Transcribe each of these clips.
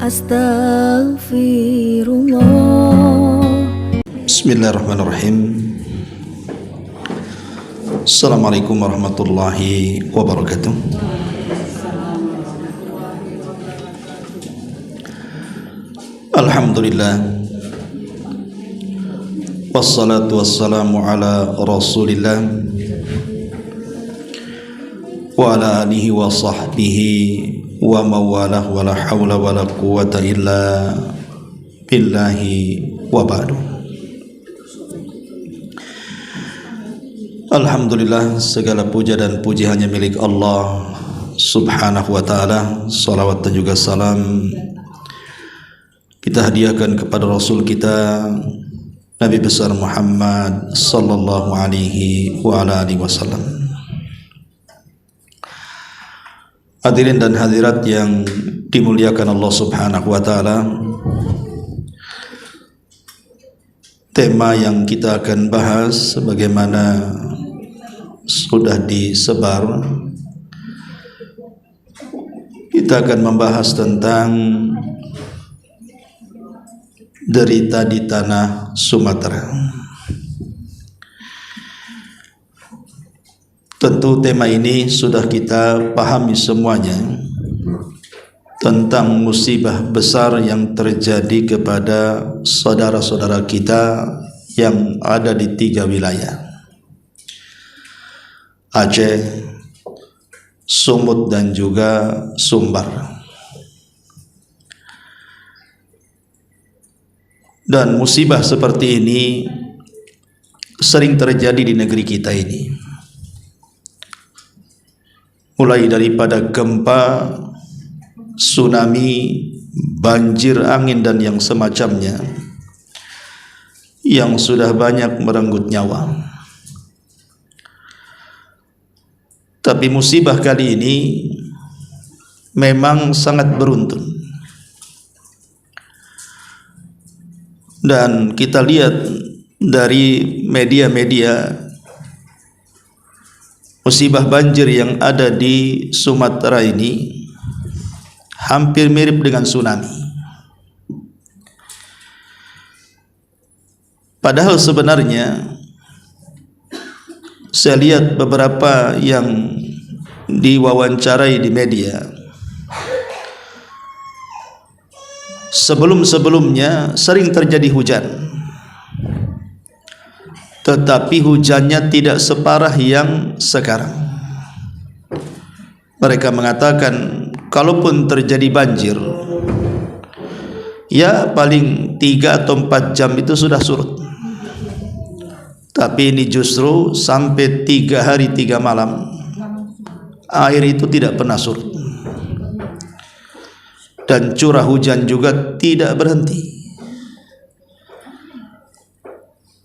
Astaghfirullah. Bismillahirrahmanirrahim. Assalamualaikum warahmatullahi wabarakatuh. Alhamdulillah, wassalatu wassalamu ala rasulillah wa ala alihi wa sahbihi wa mawalah wa la hawla wa la quwata illa billahi wa ba'du. Alhamdulillah, segala puja dan puji hanya milik Allah subhanahu wa ta'ala. Salawat dan juga salam kita hadiahkan kepada Rasul kita Nabi besar Muhammad sallallahu alaihi wa ala alihi wasallam. Hadirin dan hadirat yang dimuliakan Allah subhanahu wa ta'ala, tema yang kita akan bahas sebagaimana sudah disebar, kita akan membahas tentang derita di tanah Sumatera. Tentu tema ini sudah kita pahami semuanya, tentang musibah besar yang terjadi kepada saudara-saudara kita yang ada di 3 wilayah: Aceh, Sumut dan juga Sumbar. Dan musibah seperti ini sering terjadi di negeri kita ini, mulai daripada gempa, tsunami, banjir, angin dan yang semacamnya yang sudah banyak merenggut nyawa. Tapi musibah kali ini memang sangat beruntun, dan kita lihat dari media-media, musibah banjir yang ada di Sumatera ini hampir mirip dengan tsunami. Padahal sebenarnya saya lihat beberapa yang diwawancarai di media, sebelum-sebelumnya sering terjadi hujan, tetapi hujannya tidak separah yang sekarang. Mereka mengatakan kalaupun terjadi banjir, ya paling 3 atau 4 jam itu sudah surut. Tapi ini justru sampai 3 hari 3 malam air itu tidak pernah surut, dan curah hujan juga tidak berhenti.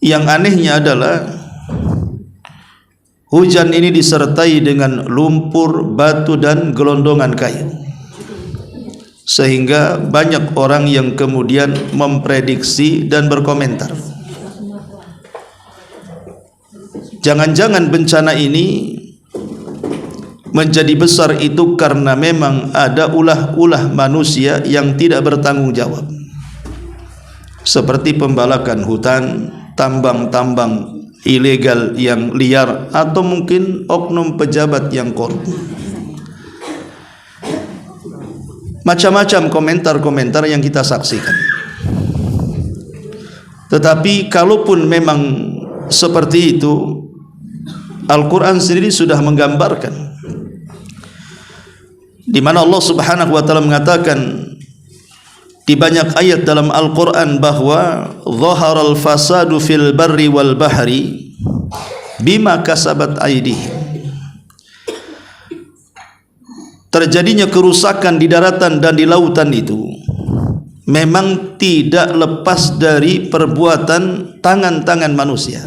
Yang anehnya adalah hujan ini disertai dengan lumpur, batu dan gelondongan kayu, sehingga banyak orang yang kemudian memprediksi dan berkomentar, jangan-jangan bencana ini menjadi besar itu karena memang ada ulah-ulah manusia yang tidak bertanggung jawab, seperti pembalakan hutan, tambang-tambang ilegal yang liar, atau mungkin oknum pejabat yang korup. Macam-macam komentar-komentar yang kita saksikan. Tetapi kalaupun memang seperti itu, Al-Quran sendiri sudah menggambarkan, di mana Allah subhanahu wa ta'ala mengatakan di banyak ayat dalam Al-Quran bahwa zaharal fasadu fil barri wal bahri bima kasabat aydihim. Terjadinya kerusakan di daratan dan di lautan itu memang tidak lepas dari perbuatan tangan-tangan manusia.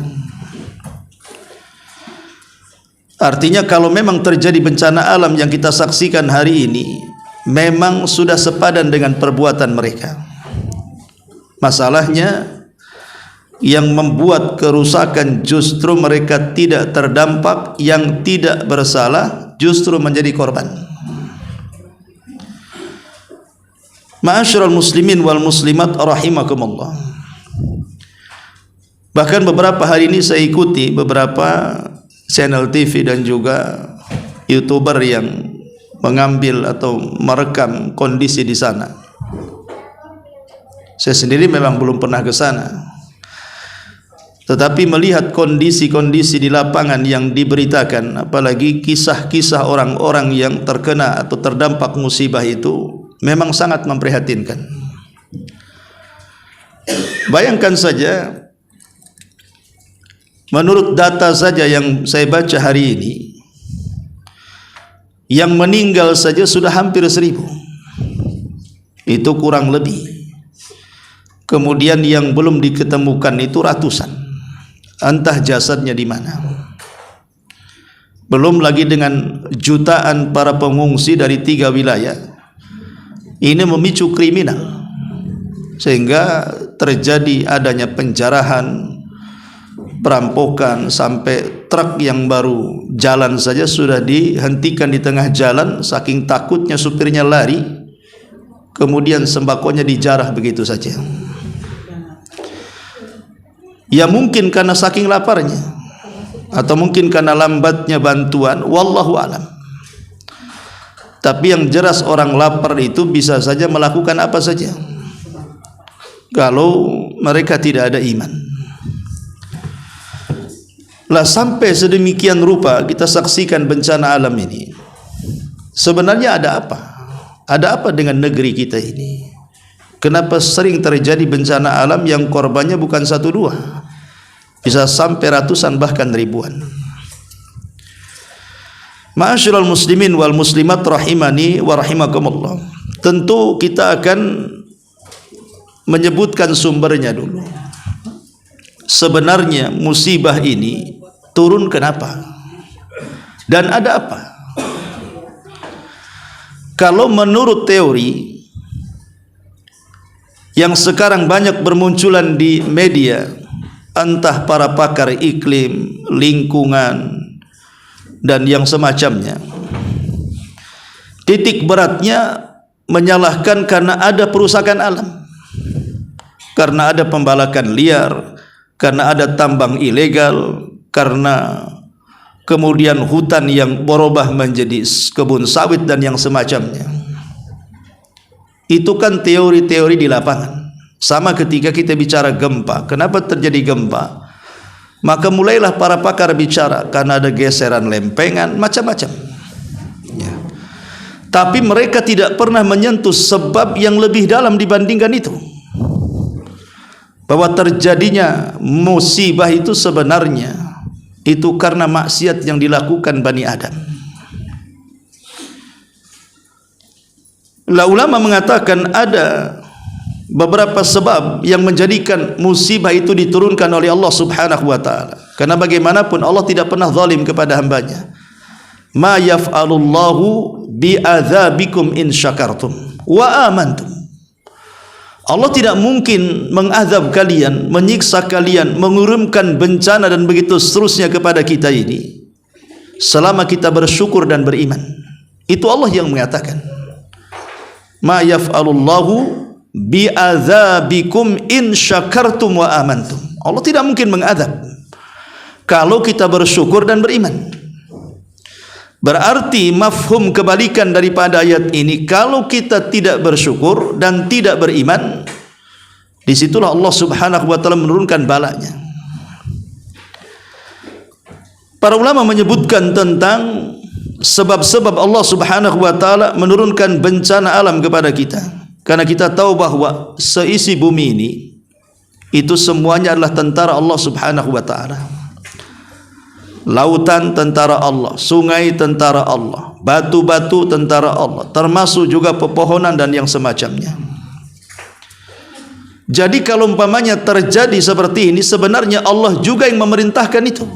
Artinya kalau memang terjadi bencana alam yang kita saksikan hari ini, memang sudah sepadan dengan perbuatan mereka. Masalahnya yang membuat kerusakan justru mereka tidak terdampak, yang tidak bersalah justru menjadi korban. Ma'asyiral muslimin wal muslimat rahimakumullah. Bahkan beberapa hari ini saya ikuti beberapa channel TV dan juga YouTuber yang mengambil atau merekam kondisi di sana. Saya sendiri memang belum pernah ke sana, tetapi melihat kondisi-kondisi di lapangan yang diberitakan, apalagi kisah-kisah orang-orang yang terkena atau terdampak musibah itu, memang sangat memprihatinkan. Bayangkan saja, menurut data saja yang saya baca hari ini, yang meninggal saja sudah hampir 1.000. Itu kurang lebih. Kemudian yang belum diketemukan itu ratusan. Entah jasadnya di mana. Belum lagi dengan jutaan para pengungsi dari 3 wilayah. Ini memicu kriminal, sehingga terjadi adanya penjarahan, perampokan, sampai truk yang baru jalan saja sudah dihentikan di tengah jalan saking takutnya supirnya lari, kemudian sembakonya dijarah begitu saja. Ya mungkin karena saking laparnya, atau mungkin karena lambatnya bantuan, wallahu alam. Tapi yang jelas orang lapar itu bisa saja melakukan apa saja kalau mereka tidak ada iman. Lah sampai sedemikian rupa kita saksikan bencana alam ini. Sebenarnya ada apa? Ada apa dengan negeri kita ini? Kenapa sering terjadi bencana alam yang korbannya bukan 1-2, bisa sampai ratusan bahkan ribuan? Ma'asyiral muslimin wal muslimat rahimani wa rahimakumullah. Tentu kita akan menyebutkan sumbernya dulu. Sebenarnya musibah ini turun kenapa? Dan ada apa? Kalau menurut teori yang sekarang banyak bermunculan di media, entah para pakar iklim, lingkungan, dan yang semacamnya, titik beratnya menyalahkan karena ada perusakan alam, karena ada pembalakan liar, karena ada tambang ilegal, karena kemudian hutan yang berubah menjadi kebun sawit dan yang semacamnya. Itu kan teori-teori di lapangan. Sama ketika kita bicara gempa, kenapa terjadi gempa? Maka mulailah para pakar bicara karena ada geseran lempengan, macam-macam ya. Tapi mereka tidak pernah menyentuh sebab yang lebih dalam dibandingkan itu, bahwa terjadinya musibah itu sebenarnya itu karena maksiat yang dilakukan Bani Adam. Ulama mengatakan ada beberapa sebab yang menjadikan musibah itu diturunkan oleh Allah Subhanahu wa taala. Karena bagaimanapun Allah tidak pernah zalim kepada hambanya. Ma yaf'alullahu bi'adzabikum in syakartum wa amantum. Allah tidak mungkin mengazab kalian, menyiksa kalian, mengurumkan bencana dan begitu seterusnya kepada kita ini selama kita bersyukur dan beriman. Itu Allah yang mengatakan. Ma yaf'alullahu bi'adzabikum in syakartum wa amantum. Allah tidak mungkin mengadab kalau kita bersyukur dan beriman. Berarti mafhum kebalikan daripada ayat ini, kalau kita tidak bersyukur dan tidak beriman, disitulah Allah Subhanahu wa taala menurunkan balanya. Para ulama menyebutkan tentang sebab-sebab Allah Subhanahu wa taala menurunkan bencana alam kepada kita. Karena kita tahu bahwa seisi bumi ini itu semuanya adalah tentara Allah Subhanahu wa taala. Lautan tentara Allah, sungai tentara Allah, batu-batu tentara Allah, termasuk juga pepohonan dan yang semacamnya. Jadi kalau umpamanya terjadi seperti ini, sebenarnya Allah juga yang memerintahkan itu.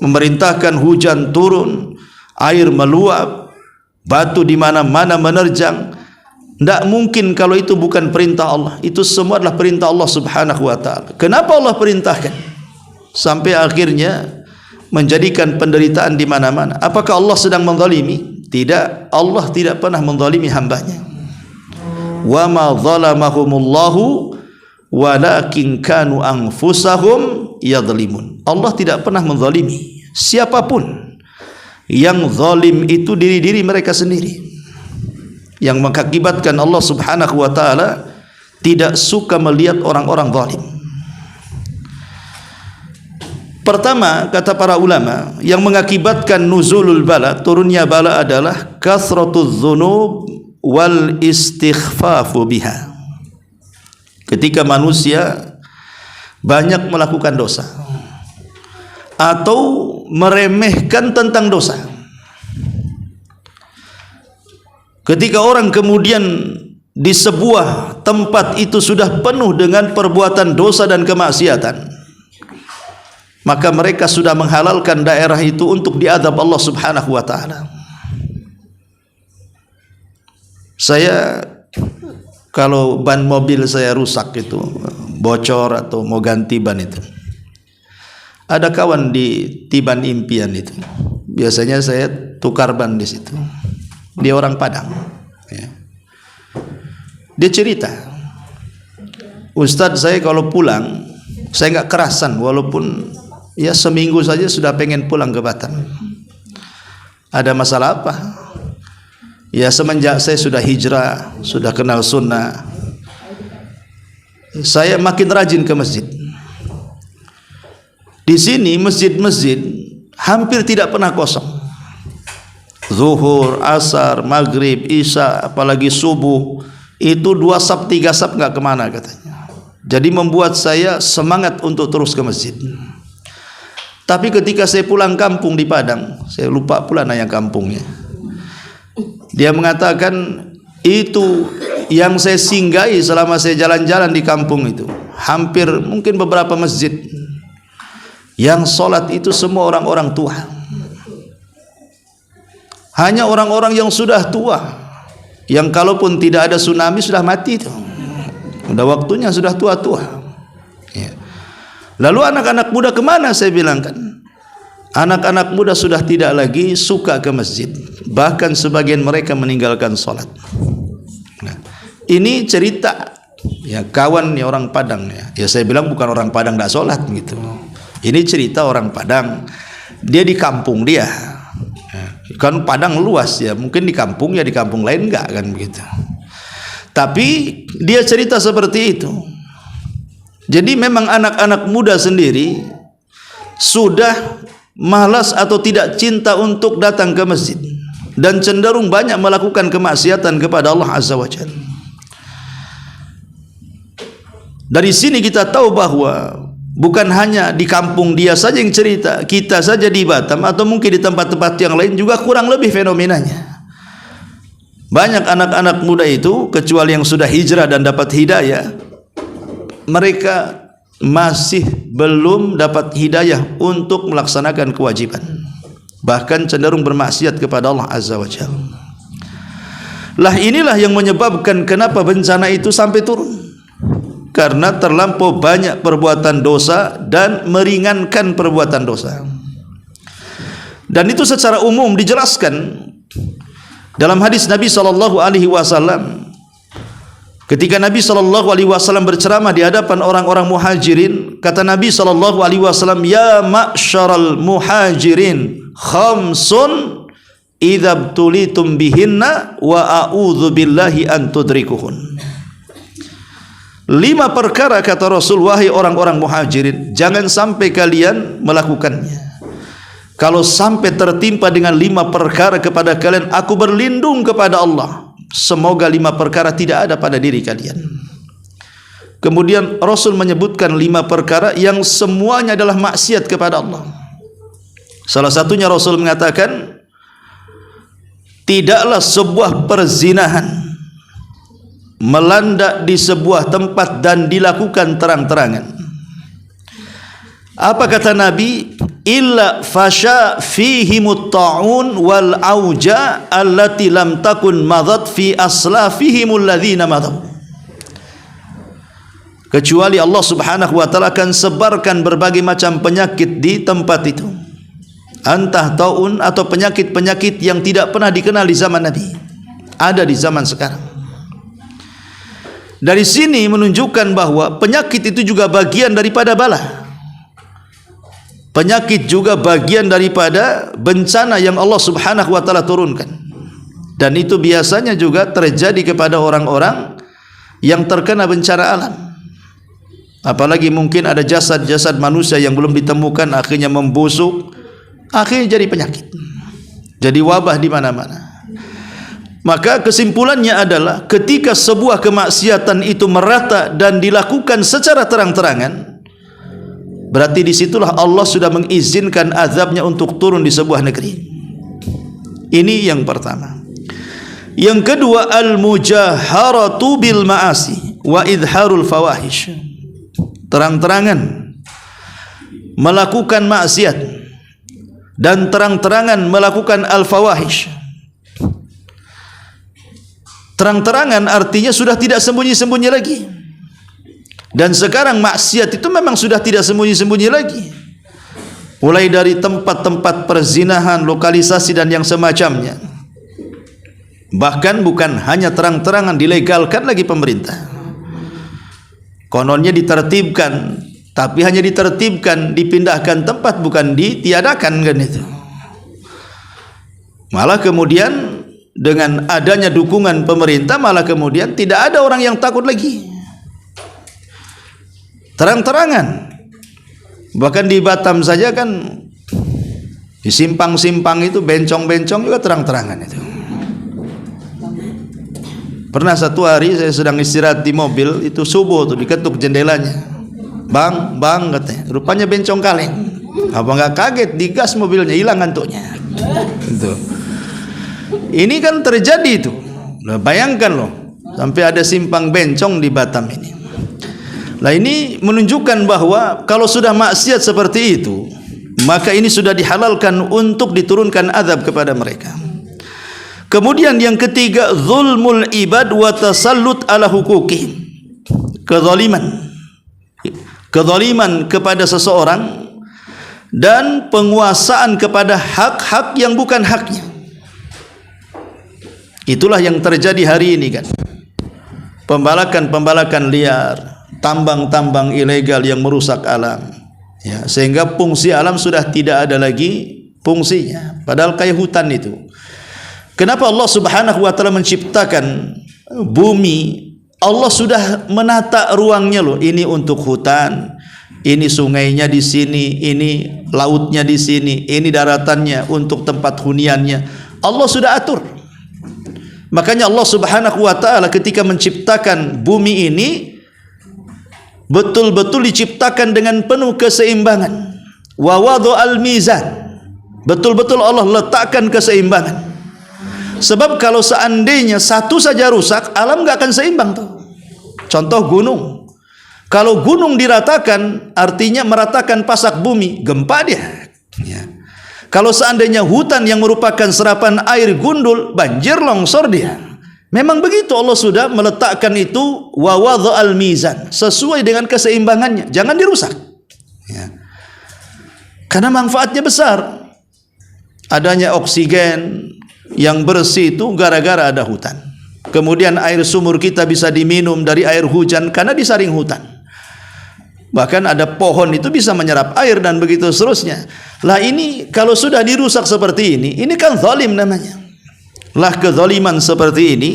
Memerintahkan hujan turun, air meluap, batu di mana-mana menerjang. Tidak mungkin kalau itu bukan perintah Allah. Itu semua adalah perintah Allah Subhanahu wa taala. Kenapa Allah perintahkan sampai akhirnya menjadikan penderitaan di mana-mana? Apakah Allah sedang menzalimi? Tidak, Allah tidak pernah menzalimi hambanya. wa ma zalamahumullahu walakin kanu anfusahum yadhlimun. Allah tidak pernah menzalimi siapapun. Yang zalim itu diri-diri mereka sendiri, yang mengakibatkan Allah Subhanahu wa taala tidak suka melihat orang-orang zalim. Pertama, kata para ulama, yang mengakibatkan nuzulul bala, turunnya bala adalah kasratuz dzunub wal istighfafu biha. Ketika manusia banyak melakukan dosa atau meremehkan tentang dosa. Ketika orang kemudian di sebuah tempat itu sudah penuh dengan perbuatan dosa dan kemaksiatan, maka mereka sudah menghalalkan daerah itu untuk diazab Allah Subhanahu wa taala. Saya kalau ban mobil saya rusak itu, bocor atau mau ganti ban itu, ada kawan di Tiban Impian itu, biasanya saya tukar ban di situ. Dia orang Padang, ya. Dia cerita, Ustadz, saya kalau pulang saya nggak kerasan, walaupun ya seminggu saja sudah pengen pulang ke Batam. Ada masalah apa? Ya semenjak saya sudah hijrah, sudah kenal sunnah, saya makin rajin ke masjid. Di sini masjid-masjid hampir tidak pernah kosong. Zuhur, asar, maghrib, isya, apalagi subuh, itu 2 saf 3 saf nggak kemana katanya. Jadi membuat saya semangat untuk terus ke masjid. Tapi ketika saya pulang kampung di Padang, saya lupa pula nanya kampungnya. Dia mengatakan itu yang saya singgahi selama saya jalan-jalan di kampung itu, hampir mungkin beberapa masjid yang sholat itu semua orang-orang tua. Hanya orang-orang yang sudah tua, yang kalaupun tidak ada tsunami sudah mati itu, udah waktunya sudah tua-tua, ya. Lalu anak-anak muda kemana? Saya bilangkan, anak-anak muda sudah tidak lagi suka ke masjid, bahkan sebagian mereka meninggalkan sholat. Nah, ini cerita ya kawan ya orang Padang ya. Ya saya bilang bukan orang Padang tidak sholat gitu. Ini cerita orang Padang, dia di kampung dia. Kan Padang luas ya, mungkin di kampung ya, di kampung lain enggak kan begitu. Tapi dia cerita seperti itu. Jadi memang anak-anak muda sendiri sudah malas atau tidak cinta untuk datang ke masjid dan cenderung banyak melakukan kemaksiatan kepada Allah Azza wa Jalla. Dari sini kita tahu bahwa bukan hanya di kampung dia saja yang cerita, kita saja di Batam atau mungkin di tempat-tempat yang lain juga kurang lebih fenomenanya. Banyak anak-anak muda itu, kecuali yang sudah hijrah dan dapat hidayah, mereka masih belum dapat hidayah untuk melaksanakan kewajiban, bahkan cenderung bermaksiat kepada Allah Azza wa Jalla. Lah inilah yang menyebabkan kenapa bencana itu sampai turun, karena terlampau banyak perbuatan dosa dan meringankan perbuatan dosa. Dan itu secara umum dijelaskan dalam hadis Nabi SAW. Ketika Nabi SAW berceramah di hadapan orang-orang muhajirin, kata Nabi SAW, ya ma'syaral muhajirin, khamsun idza btulitum bihinna wa a'udzu billahi an tudrikuhun. 5 perkara kata Rasul, wahai orang-orang muhajirin, jangan sampai kalian melakukannya. Kalau sampai tertimpa dengan 5 perkara kepada kalian, aku berlindung kepada Allah, semoga 5 perkara tidak ada pada diri kalian. Kemudian Rasul menyebutkan 5 perkara yang semuanya adalah maksiat kepada Allah. Salah satunya Rasul mengatakan, tidaklah sebuah perzinahan melanda di sebuah tempat dan dilakukan terang-terangan. Apa kata Nabi? Illa fasha fihimut ta'un wal auja allati lam takun madat fi aslafihimul ladzina madaw. Kecuali Allah Subhanahu wa taala akan sebarkan berbagai macam penyakit di tempat itu, entah taun atau penyakit-penyakit yang tidak pernah dikenal di zaman Nabi, ada di zaman sekarang. Dari sini menunjukkan bahwa penyakit itu juga bagian daripada bala. Penyakit juga bagian daripada bencana yang Allah Subhanahu wa taala turunkan. Dan itu biasanya juga terjadi kepada orang-orang yang terkena bencana alam. Apalagi mungkin ada jasad-jasad manusia yang belum ditemukan, akhirnya membusuk, akhirnya jadi penyakit, jadi wabah di mana-mana. Maka kesimpulannya adalah ketika sebuah kemaksiatan itu merata dan dilakukan secara terang-terangan, berarti disitulah Allah sudah mengizinkan azabnya untuk turun di sebuah negeri. Ini yang pertama. Yang kedua, al-mujaharatu bil ma'asi wa idharul fawahish. Terang-terangan melakukan maksiat dan terang-terangan melakukan al-fawahish. Terang-terangan artinya sudah tidak sembunyi-sembunyi lagi. Dan sekarang maksiat itu memang sudah tidak sembunyi-sembunyi lagi. Mulai dari tempat-tempat perzinahan, lokalisasi dan yang semacamnya. Bahkan bukan hanya terang-terangan dilegalkan lagi pemerintah. Kononnya ditertibkan, tapi hanya ditertibkan, dipindahkan tempat, bukan ditiadakan kan itu. Malah kemudian dengan adanya dukungan pemerintah, malah kemudian tidak ada orang yang takut lagi. Terang-terangan. Bahkan di Batam saja kan, di simpang-simpang itu, bencong-bencong juga terang-terangan itu. Pernah satu hari saya sedang istirahat di mobil, itu subuh tuh diketuk jendelanya. Bang, katanya, rupanya bencong kaleng. Apa nggak kaget, digas mobilnya, hilang ngantuknya. Itu. Ini kan terjadi itu. Nah, bayangkan loh, sampai ada simpang bencong di Batam ini. Nah, ini menunjukkan bahwa kalau sudah maksiat seperti itu, maka ini sudah dihalalkan untuk diturunkan azab kepada mereka. Kemudian yang ketiga, zulmul ibad wa tasallut ala huquqihim. Kezaliman kepada seseorang dan penguasaan kepada hak-hak yang bukan haknya. Itulah yang terjadi hari ini kan. Pembalakan liar, tambang-tambang ilegal yang merusak alam. Ya, sehingga fungsi alam sudah tidak ada lagi fungsinya. Padahal kayak hutan itu. Kenapa Allah Subhanahu wa taala menciptakan bumi? Allah sudah menata ruangnya loh. Ini untuk hutan, ini sungainya di sini, ini lautnya di sini, ini daratannya untuk tempat huniannya. Allah sudah atur. Makanya Allah Subhanahu wa taala ketika menciptakan bumi ini betul-betul diciptakan dengan penuh keseimbangan. Wa wada'al mizan. Betul-betul Allah letakkan keseimbangan. Sebab kalau seandainya satu saja rusak, alam gak akan seimbang tuh. Contoh gunung. Kalau gunung diratakan, artinya meratakan pasak bumi, gempa dia. Ya. Kalau seandainya hutan yang merupakan serapan air gundul, banjir longsor dia. Memang begitu Allah sudah meletakkan itu wa wada'al mizan, sesuai dengan keseimbangannya, jangan dirusak. Ya. Karena manfaatnya besar. Adanya oksigen yang bersih itu gara-gara ada hutan. Kemudian air sumur kita bisa diminum dari air hujan karena disaring hutan. Bahkan ada pohon itu bisa menyerap air dan begitu seterusnya. Lah ini kalau sudah dirusak seperti ini kan zalim namanya. Lah kezaliman seperti ini,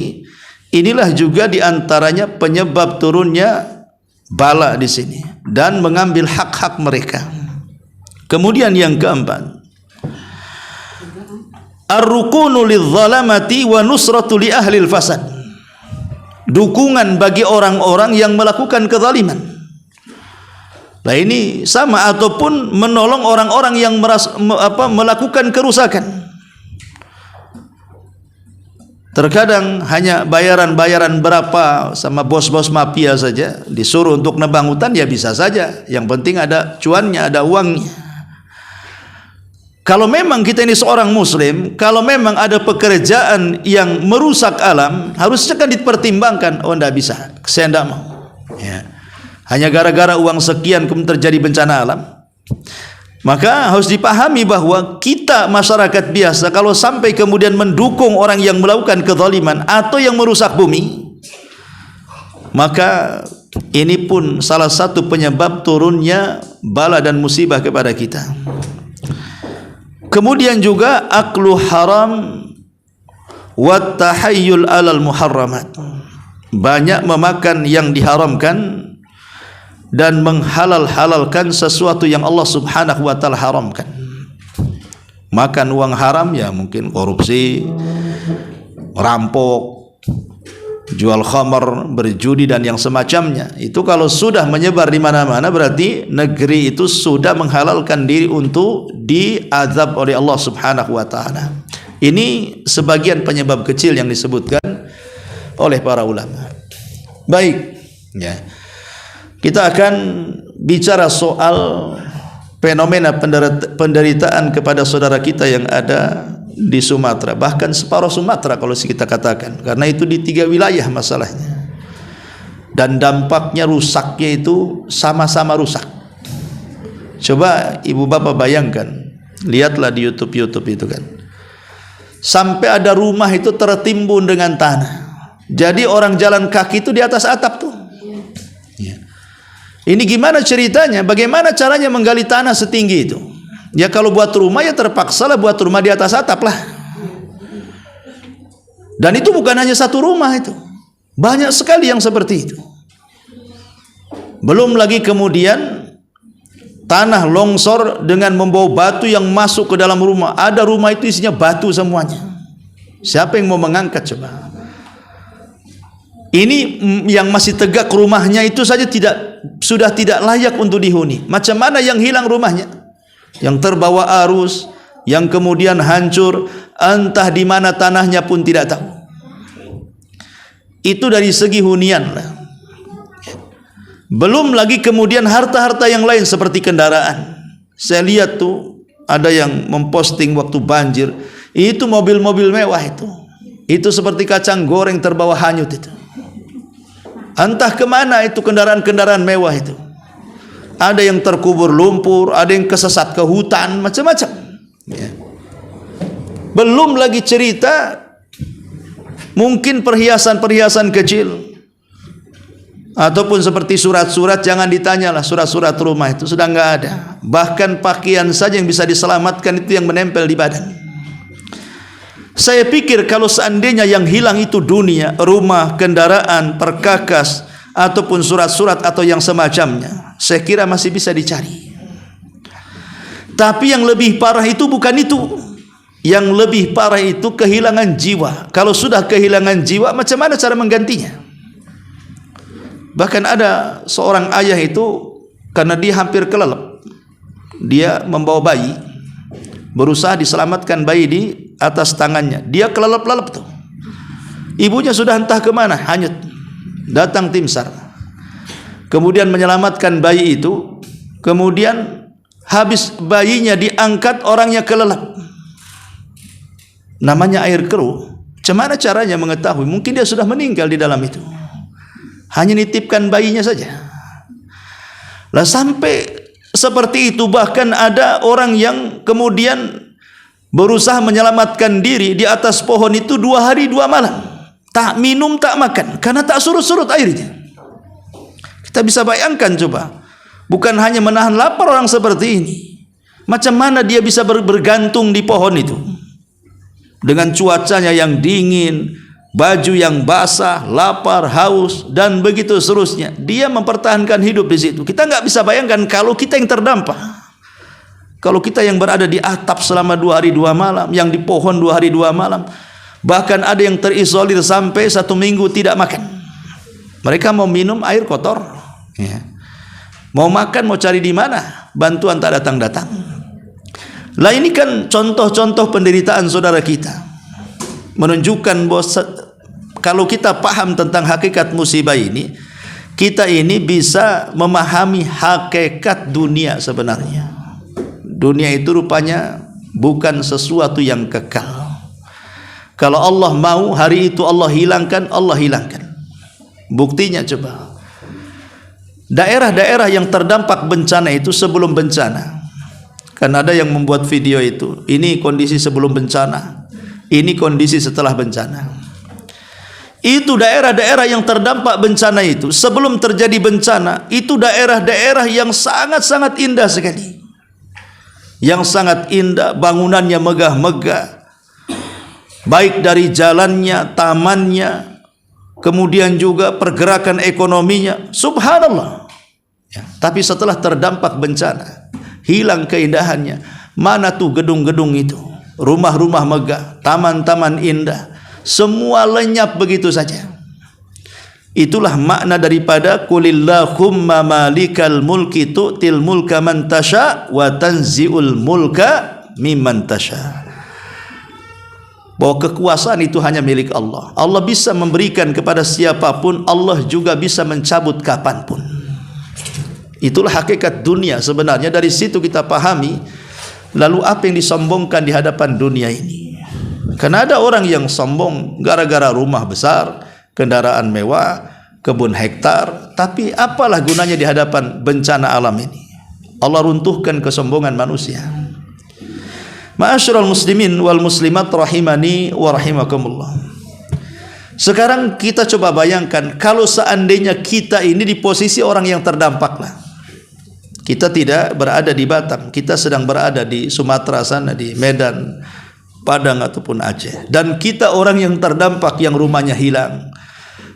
inilah juga diantaranya penyebab turunnya bala di sini dan mengambil hak-hak mereka. Kemudian yang keempat, ar-rukunu lidz-zalamati wa nusratu li ahlil fasad. Dukungan bagi orang-orang yang melakukan kezaliman. Nah ini sama, ataupun menolong orang-orang yang melakukan kerusakan. Terkadang hanya bayaran-bayaran berapa sama bos-bos mafia saja, disuruh untuk nebang hutan ya bisa saja. Yang penting ada cuannya, ada uangnya. Kalau memang kita ini seorang muslim, kalau memang ada pekerjaan yang merusak alam, harusnya kan dipertimbangkan. Oh, tidak bisa, saya tidak mau. Ya. Hanya gara-gara uang sekian kemudian terjadi bencana alam. Maka harus dipahami bahwa kita masyarakat biasa kalau sampai kemudian mendukung orang yang melakukan kezaliman atau yang merusak bumi, Maka ini pun salah satu penyebab turunnya bala dan musibah kepada kita. Kemudian juga aklu haram wa tahayyul alal muharramat. Banyak memakan yang diharamkan dan menghalal-halalkan sesuatu yang Allah Subhanahu wa taala haramkan. Makan uang haram ya mungkin korupsi, merampok, jual khamar, berjudi dan yang semacamnya. Itu kalau sudah menyebar di mana-mana berarti negeri itu sudah menghalalkan diri untuk diazab oleh Allah Subhanahu wa taala. Ini sebagian penyebab kecil yang disebutkan oleh para ulama. Baik, ya. Kita akan bicara soal fenomena penderitaan kepada saudara kita yang ada di Sumatera, bahkan separuh Sumatera kalau kita katakan, karena itu di 3 wilayah masalahnya, dan dampaknya rusaknya itu sama-sama rusak. Coba ibu bapak bayangkan, lihatlah di YouTube itu kan, sampai ada rumah itu tertimbun dengan tanah, jadi orang jalan kaki itu di atas atap tuh. Ini gimana ceritanya? Bagaimana caranya menggali tanah setinggi itu? Ya kalau buat rumah ya terpaksalah buat rumah di atas atap lah. Dan itu bukan hanya satu rumah itu, banyak sekali yang seperti itu. Belum lagi kemudian tanah longsor dengan membawa batu yang masuk ke dalam rumah. Ada rumah itu isinya batu semuanya. Siapa yang mau mengangkat coba? Ini yang masih tegak rumahnya itu saja sudah tidak layak untuk dihuni. Macam mana yang hilang rumahnya? Yang terbawa arus, yang kemudian hancur, entah di mana tanahnya pun tidak tahu. Itu dari segi hunian lah. Belum lagi kemudian harta-harta yang lain seperti kendaraan. Saya lihat tuh ada yang memposting waktu banjir, itu mobil-mobil mewah itu. Itu seperti kacang goreng terbawa hanyut itu. Entah kemana itu kendaraan-kendaraan mewah itu. Ada yang terkubur lumpur, ada yang kesesat ke hutan, macam-macam. Ya. Belum lagi cerita mungkin perhiasan-perhiasan kecil, ataupun seperti surat-surat, jangan ditanyalah surat-surat rumah itu sudah nggak ada. Bahkan pakaian saja yang bisa diselamatkan itu yang menempel di badan. Saya pikir kalau seandainya yang hilang itu dunia, rumah, kendaraan, perkakas, ataupun surat-surat atau yang semacamnya, saya kira masih bisa dicari. Tapi yang lebih parah itu bukan itu. Yang lebih parah itu kehilangan jiwa. Kalau sudah kehilangan jiwa, macam mana cara menggantinya? Bahkan ada seorang ayah itu, karena dia hampir kelelep, dia membawa bayi, berusaha diselamatkan bayi di atas tangannya, dia kelelep-lelep tuh. Ibunya sudah entah kemana, hanyut. Datang tim SAR, kemudian menyelamatkan bayi itu. Kemudian habis bayinya diangkat, orangnya kelelep, namanya air keruh. Bagaimana caranya mengetahui? Mungkin dia sudah meninggal di dalam itu, hanya nitipkan bayinya saja. Lah sampai seperti itu. Bahkan ada orang yang kemudian berusaha menyelamatkan diri di atas pohon itu 2 hari 2 malam, tak minum tak makan karena tak surut-surut airnya. Kita bisa bayangkan coba, bukan hanya menahan lapar orang seperti ini, macam mana dia bisa bergantung di pohon itu dengan cuacanya yang dingin, baju yang basah, lapar, haus, dan begitu seterusnya. Dia mempertahankan hidup di situ. Kita nggak bisa bayangkan kalau kita yang terdampak, kalau kita yang berada di atap selama 2 hari 2 malam, yang di pohon 2 hari 2 malam, bahkan ada yang terisolir sampai 1 minggu tidak makan. Mereka mau minum air kotor, ya. Mau makan, mau cari di mana, bantuan tak datang-datang. Lah ini kan contoh-contoh penderitaan saudara kita, menunjukkan bahwa kalau kita paham tentang hakikat musibah ini, kita ini bisa memahami hakikat dunia sebenarnya. Dunia itu rupanya bukan sesuatu yang kekal. Kalau Allah mau hari itu Allah hilangkan, Allah hilangkan. Buktinya coba, daerah-daerah yang terdampak bencana itu sebelum bencana, kan ada yang membuat video itu, ini kondisi sebelum bencana, ini kondisi setelah bencana. Itu daerah-daerah yang terdampak bencana itu, sebelum terjadi bencana, itu daerah-daerah yang sangat-sangat indah sekali. Yang sangat indah, bangunannya megah-megah, baik dari jalannya, tamannya, kemudian juga pergerakan ekonominya, subhanallah. Ya, tapi setelah terdampak bencana, hilang keindahannya. Mana tuh gedung-gedung itu, rumah-rumah megah, taman-taman indah, semua lenyap begitu saja. Itulah makna daripada qulillahumma malikal mulki tu'til mulka man tasha wa tanzi'ul mulka mimman tasha. Bahwa kekuasaan itu hanya milik Allah. Allah bisa memberikan kepada siapapun, Allah juga bisa mencabut kapanpun. Itulah hakikat dunia sebenarnya. Dari situ kita pahami lalu apa yang disombongkan di hadapan dunia ini. Karena ada orang yang sombong gara-gara rumah besar, kendaraan mewah, kebun hektar, tapi apalah gunanya di hadapan bencana alam ini? Allah runtuhkan kesombongan manusia. Ma'asyiral muslimin wal muslimat rahimani wa rahimakumullah. Sekarang kita coba bayangkan kalau seandainya kita ini di posisi orang yang terdampaklah. Kita tidak berada di Batam, kita sedang berada di Sumatera sana, di Medan, Padang ataupun Aceh, dan kita orang yang terdampak, yang rumahnya hilang,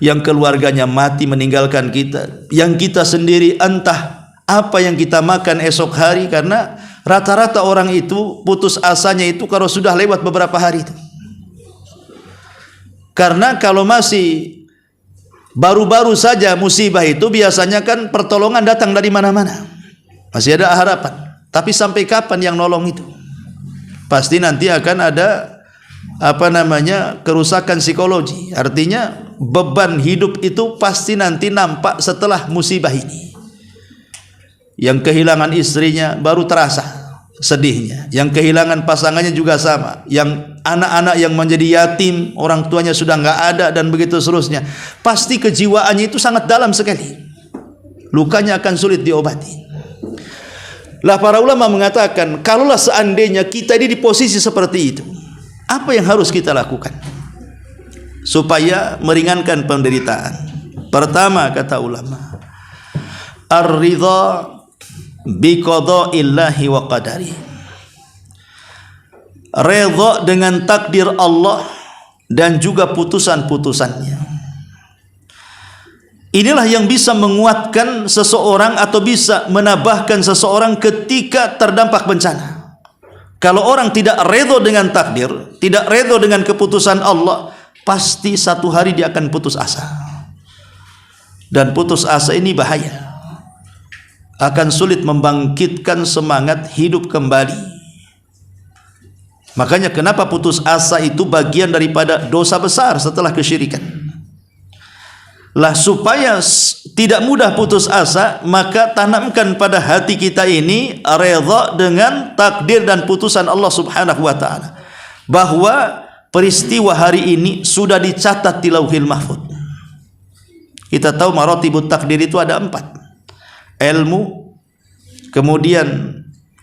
yang keluarganya mati meninggalkan kita, yang kita sendiri entah apa yang kita makan esok hari, karena rata-rata orang itu putus asanya itu kalau sudah lewat beberapa hari itu. Karena kalau masih baru-baru saja musibah itu biasanya kan pertolongan datang dari mana-mana, masih ada harapan. Tapi sampai kapan yang nolong itu? Pasti nanti akan ada kerusakan psikologi. Artinya beban hidup itu pasti nanti nampak setelah musibah ini. Yang kehilangan istrinya baru terasa sedihnya, yang kehilangan pasangannya juga sama, yang anak-anak yang menjadi yatim, orang tuanya sudah nggak ada, dan begitu seterusnya. Pasti kejiwaannya itu sangat dalam sekali, lukanya akan sulit diobati. Lah para ulama mengatakan, kalaulah seandainya kita ini di posisi seperti itu, apa yang harus kita lakukan supaya meringankan penderitaan? Pertama, kata ulama, ar-ridha bi qada'illahi wa qadari. Redha dengan takdir Allah dan juga putusan-putusannya. Inilah yang bisa menguatkan seseorang atau bisa menambahkan seseorang ketika terdampak bencana. Kalau orang tidak redha dengan takdir, tidak redha dengan keputusan Allah, pasti satu hari dia akan putus asa. Dan putus asa ini bahaya, akan sulit membangkitkan semangat hidup kembali. Makanya kenapa putus asa itu bagian daripada dosa besar setelah kesyirikan. Lah supaya tidak mudah putus asa, maka tanamkan pada hati kita ini redha dengan takdir dan putusan Allah Subhanahu wa taala, bahwa peristiwa hari ini sudah dicatat di Lauhil Mahfuz. Kita tahu maratibut takdir itu ada 4. Ilmu, kemudian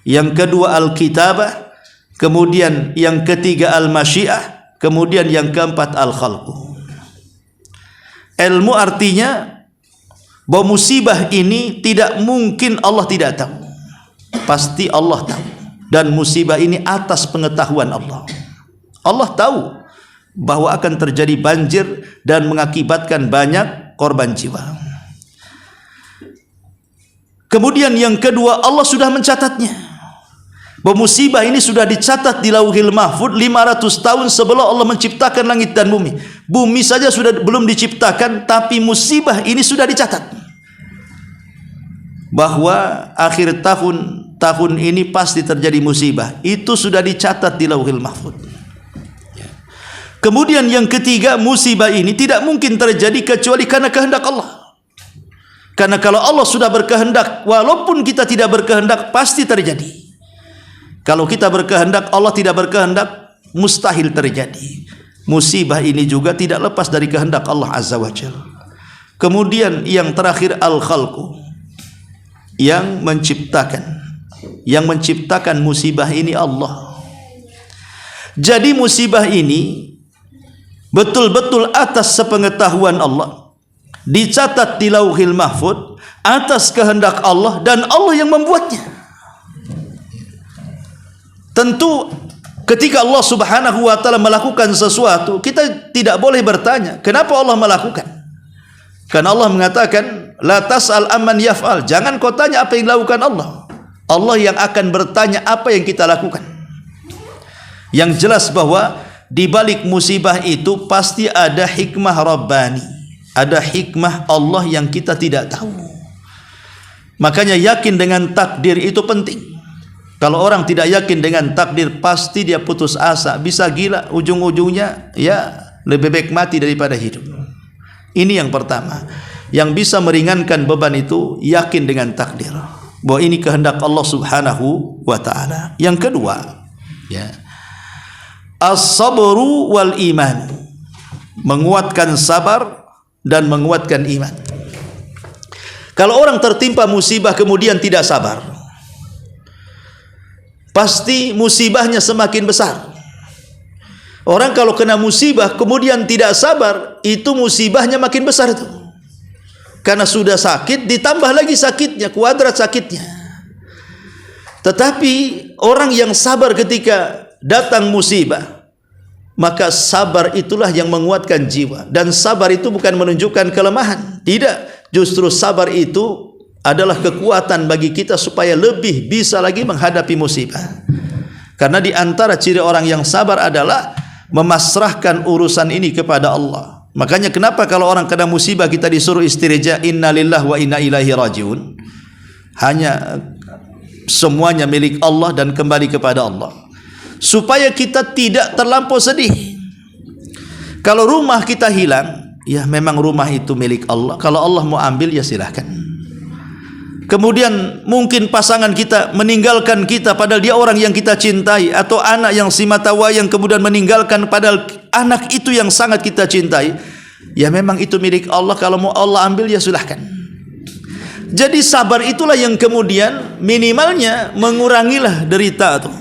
yang kedua al-kitabah, kemudian yang ketiga al-masyiah, kemudian yang keempat al-khalqu. Ilmu artinya bahwa musibah ini tidak mungkin Allah tidak tahu, pasti Allah tahu, dan musibah ini atas pengetahuan Allah. Allah tahu bahwa akan terjadi banjir dan mengakibatkan banyak korban jiwa. Kemudian yang kedua, Allah sudah mencatatnya. Bahwa musibah ini sudah dicatat di Lauhil Mahfuz 500 tahun sebelum Allah menciptakan langit dan bumi. Bumi saja sudah belum diciptakan, tapi musibah ini sudah dicatat. Bahwa akhir tahun ini pasti terjadi musibah. Itu sudah dicatat di Lauhil Mahfuz. Kemudian yang ketiga, musibah ini tidak mungkin terjadi kecuali karena kehendak Allah. Karena kalau Allah sudah berkehendak, walaupun kita tidak berkehendak, pasti terjadi. Kalau kita berkehendak, Allah tidak berkehendak, mustahil terjadi. Musibah ini juga tidak lepas dari kehendak Allah Azza wa Jalla. Kemudian yang terakhir al-khalqu, yang menciptakan musibah ini Allah. Jadi musibah ini betul-betul atas sepengetahuan Allah, dicatat di Lauhil Mahfuz atas kehendak Allah, dan Allah yang membuatnya. Tentu ketika Allah Subhanahu wa taala melakukan sesuatu, kita tidak boleh bertanya kenapa Allah melakukan. Karena Allah mengatakan la tas'al amman yaf'al, jangan kau tanya apa yang dilakukan Allah. Allah yang akan bertanya apa yang kita lakukan. Yang jelas bahwa di balik musibah itu pasti ada hikmah Rabbani, ada hikmah Allah yang kita tidak tahu. Makanya yakin dengan takdir itu penting. Kalau orang tidak yakin dengan takdir, pasti dia putus asa, bisa gila, ujung-ujungnya ya lebih baik mati daripada hidup. Ini yang pertama, yang bisa meringankan beban itu yakin dengan takdir, bahwa ini kehendak Allah Subhanahu wa taala. Yang kedua, ya, as-sabru wal iman, menguatkan sabar dan menguatkan iman. Kalau orang tertimpa musibah kemudian tidak sabar, pasti musibahnya semakin besar. Orang kalau kena musibah kemudian tidak sabar, itu musibahnya makin besar itu. Karena sudah sakit, ditambah lagi sakitnya, kuadrat sakitnya. Tetapi orang yang sabar ketika datang musibah, maka sabar itulah yang menguatkan jiwa. Dan sabar itu bukan menunjukkan kelemahan, tidak. Justru sabar itu adalah kekuatan bagi kita supaya lebih bisa lagi menghadapi musibah. Karena di antara ciri orang yang sabar adalah memasrahkan urusan ini kepada Allah. Makanya kenapa kalau orang kena musibah kita disuruh istirja, innalillahi wa inna ilaihi rajiun. Hanya semuanya milik Allah dan kembali kepada Allah. Supaya kita tidak terlampau sedih. Kalau rumah kita hilang, ya memang rumah itu milik Allah. Kalau Allah mau ambil ya silahkan. Kemudian mungkin pasangan kita meninggalkan kita padahal dia orang yang kita cintai, atau anak yang si mata wayang kemudian meninggalkan padahal anak itu yang sangat kita cintai. Ya memang itu milik Allah, kalau mau Allah ambil ya silahkan. Jadi sabar itulah yang kemudian minimalnya mengurangilah derita itu.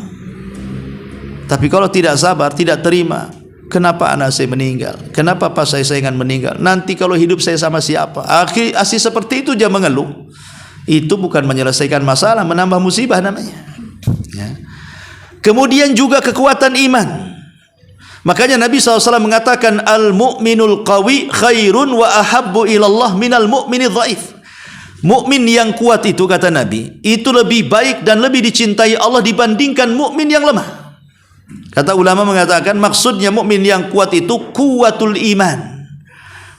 Tapi kalau tidak sabar, tidak terima, kenapa anak saya meninggal, kenapa pas saya sayangan meninggal, nanti kalau hidup saya sama siapa, akhir seperti itu dia mengeluh. Itu bukan menyelesaikan masalah, menambah musibah namanya. Ya. Kemudian juga kekuatan iman. Makanya Nabi SAW mengatakan al-mu'minul qawi khairun wa ahabbu ilallah minal mu'minil dhaif. Mukmin yang kuat itu, kata Nabi, itu lebih baik dan lebih dicintai Allah dibandingkan mukmin yang lemah. Kata ulama mengatakan maksudnya mukmin yang kuat itu kuwatul iman.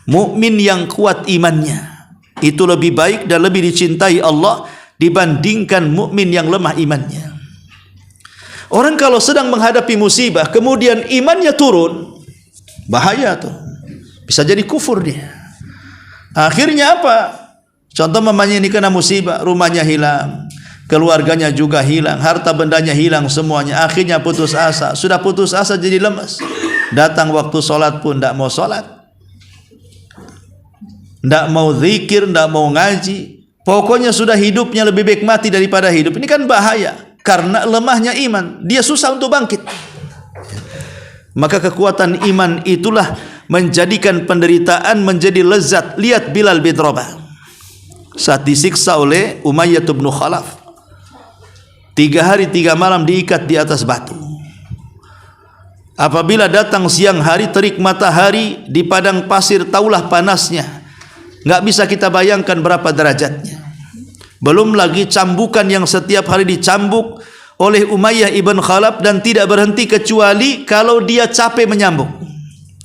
Mukmin yang kuat imannya itu lebih baik dan lebih dicintai Allah dibandingkan mukmin yang lemah imannya. Orang kalau sedang menghadapi musibah kemudian imannya turun, bahaya tuh. Bisa jadi kufur dia. Akhirnya apa? Contoh mamanya ini kena musibah, rumahnya hilang, keluarganya juga hilang, harta bendanya hilang semuanya. Akhirnya putus asa. Sudah putus asa jadi lemas. Datang waktu sholat pun tidak mau sholat, tidak mau zikir, tidak mau ngaji. Pokoknya sudah hidupnya lebih baik mati daripada hidup. Ini kan bahaya, karena lemahnya iman, dia susah untuk bangkit. Maka kekuatan iman itulah menjadikan penderitaan menjadi lezat. Lihat Bilal bin Rabah saat disiksa oleh Umayyah bin Khalaf, 3 hari 3 malam diikat di atas batu. Apabila datang siang hari, terik matahari di padang pasir, taulah panasnya, nggak bisa kita bayangkan berapa derajatnya. Belum lagi cambukan yang setiap hari dicambuk oleh Umayyah ibn Khalaf dan tidak berhenti kecuali kalau dia capek menyambuk.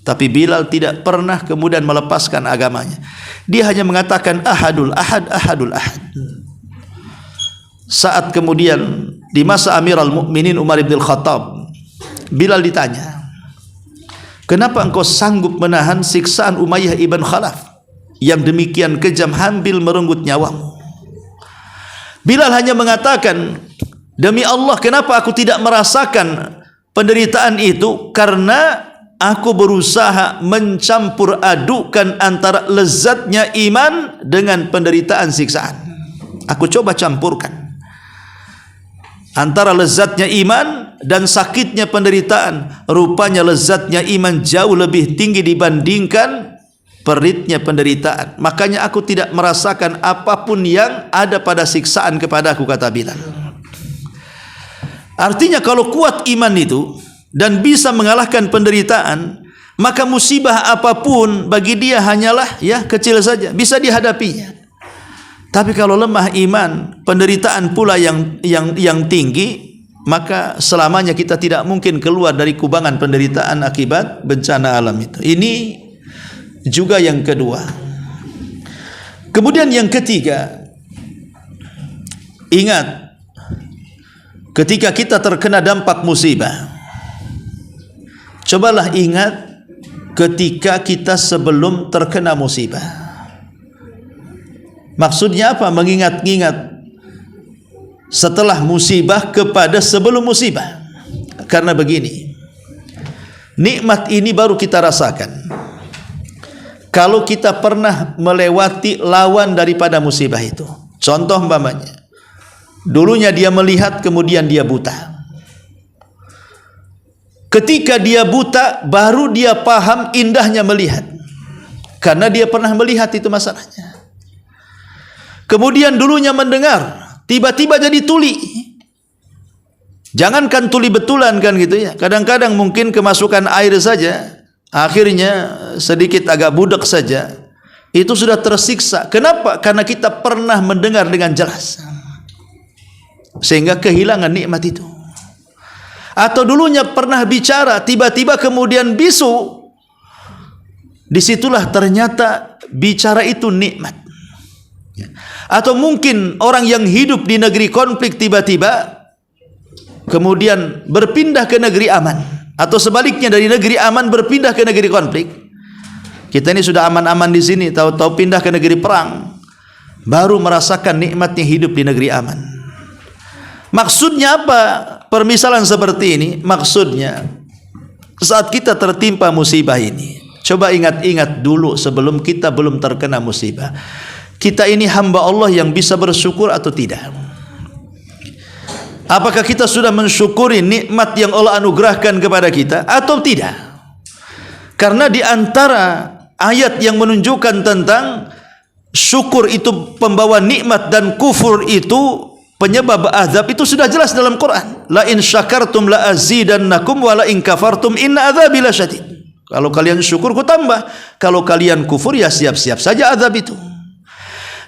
Tapi Bilal tidak pernah kemudian melepaskan agamanya. Dia hanya mengatakan ahadul ahad, ahadul ahad. Saat kemudian di masa Amirul Mukminin Umar bin Khattab, Bilal ditanya, kenapa engkau sanggup menahan siksaan Umayyah ibn Khalaf yang demikian kejam, hampir merenggut nyawamu? Bilal hanya mengatakan, demi Allah, kenapa aku tidak merasakan penderitaan itu? Karena aku berusaha mencampur adukan antara lezatnya iman dengan penderitaan siksaan. Aku coba campurkan antara lezatnya iman dan sakitnya penderitaan, rupanya lezatnya iman jauh lebih tinggi dibandingkan peritnya penderitaan. Makanya aku tidak merasakan apapun yang ada pada siksaan kepadaku, kata Bilal. Artinya kalau kuat iman itu dan bisa mengalahkan penderitaan, maka musibah apapun bagi dia hanyalah kecil saja, bisa dihadapinya. Tapi kalau lemah iman, penderitaan pula yang tinggi, maka selamanya kita tidak mungkin keluar dari kubangan penderitaan akibat bencana alam itu. Ini juga yang kedua. Kemudian yang ketiga, ingat, ketika kita terkena dampak musibah, cobalah ingat ketika kita sebelum terkena musibah. Maksudnya apa? Mengingat-ingat setelah musibah kepada sebelum musibah. Karena begini, nikmat ini baru kita rasakan kalau kita pernah melewati lawan daripada musibah itu. Contoh umpamanya, dulunya dia melihat, kemudian dia buta. Ketika dia buta, baru dia paham indahnya melihat, karena dia pernah melihat, itu masalahnya. Kemudian dulunya mendengar, tiba-tiba jadi tuli. Jangankan tuli betulan kan gitu ya. Kadang-kadang mungkin kemasukan air saja, akhirnya sedikit agak budak saja, itu sudah tersiksa. Kenapa? Karena kita pernah mendengar dengan jelas, sehingga kehilangan nikmat itu. Atau dulunya pernah bicara, tiba-tiba kemudian bisu, disitulah ternyata bicara itu nikmat. Atau mungkin orang yang hidup di negeri konflik tiba-tiba kemudian berpindah ke negeri aman, atau sebaliknya dari negeri aman berpindah ke negeri konflik. Kita ini sudah aman-aman di sini, tahu-tahu pindah ke negeri perang, baru merasakan nikmatnya hidup di negeri aman. Maksudnya apa permisalan seperti ini? Maksudnya saat kita tertimpa musibah ini, coba ingat-ingat dulu sebelum kita belum terkena musibah, kita ini hamba Allah yang bisa bersyukur atau tidak? Apakah kita sudah mensyukuri nikmat yang Allah anugerahkan kepada kita atau tidak? Karena di antara ayat yang menunjukkan tentang syukur itu pembawa nikmat dan kufur itu penyebab azab, itu sudah jelas dalam Quran. La in syakartum la azidannakum wa la in kafartum inna azabi lasyadid. Kalau kalian syukur ku tambah, kalau kalian kufur ya siap-siap saja azab itu.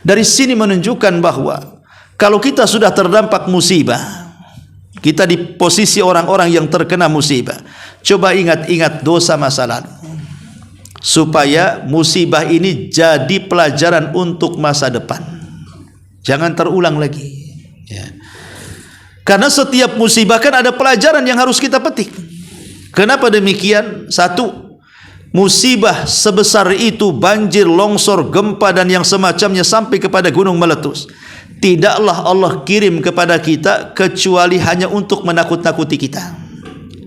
Dari sini menunjukkan bahwa kalau kita sudah terdampak musibah, kita di posisi orang-orang yang terkena musibah, coba ingat-ingat dosa masa lalu, supaya musibah ini jadi pelajaran untuk masa depan, jangan terulang lagi ya. Karena setiap musibah kan ada pelajaran yang harus kita petik. Kenapa demikian? Satu, musibah sebesar itu, banjir, longsor, gempa dan yang semacamnya sampai kepada gunung meletus, tidaklah Allah kirim kepada kita kecuali hanya untuk menakut-nakuti kita.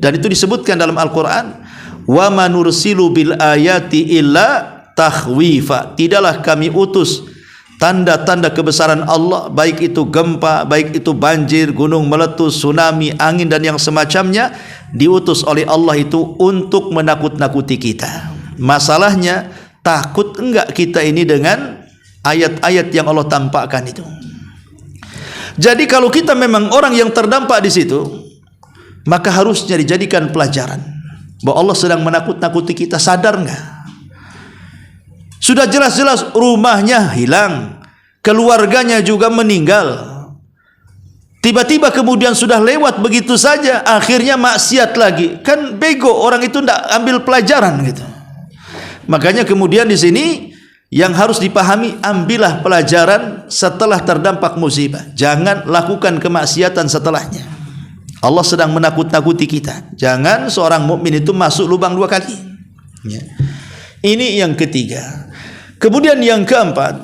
Dan itu disebutkan dalam Al-Quran, wa ma nursilu bil ayati illa takhwifa. Tidaklah kami utus tanda-tanda kebesaran Allah, baik itu gempa, baik itu banjir, gunung meletus, tsunami, angin dan yang semacamnya, diutus oleh Allah itu untuk menakut-nakuti kita. Masalahnya, takut enggak kita ini dengan ayat-ayat yang Allah tampakkan itu? Jadi kalau kita memang orang yang terdampak di situ, maka harusnya dijadikan pelajaran bahwa Allah sedang menakut-nakuti kita. Sadar enggak? Sudah jelas-jelas rumahnya hilang, keluarganya juga meninggal, tiba-tiba kemudian sudah lewat begitu saja, akhirnya maksiat lagi. Kan bego orang itu tidak ambil pelajaran gitu. Makanya kemudian di sini yang harus dipahami, ambillah pelajaran setelah terdampak musibah, jangan lakukan kemaksiatan setelahnya. Allah sedang menakut-nakuti kita. Jangan seorang mukmin itu masuk lubang dua kali ya. Ini yang ketiga. Kemudian yang keempat,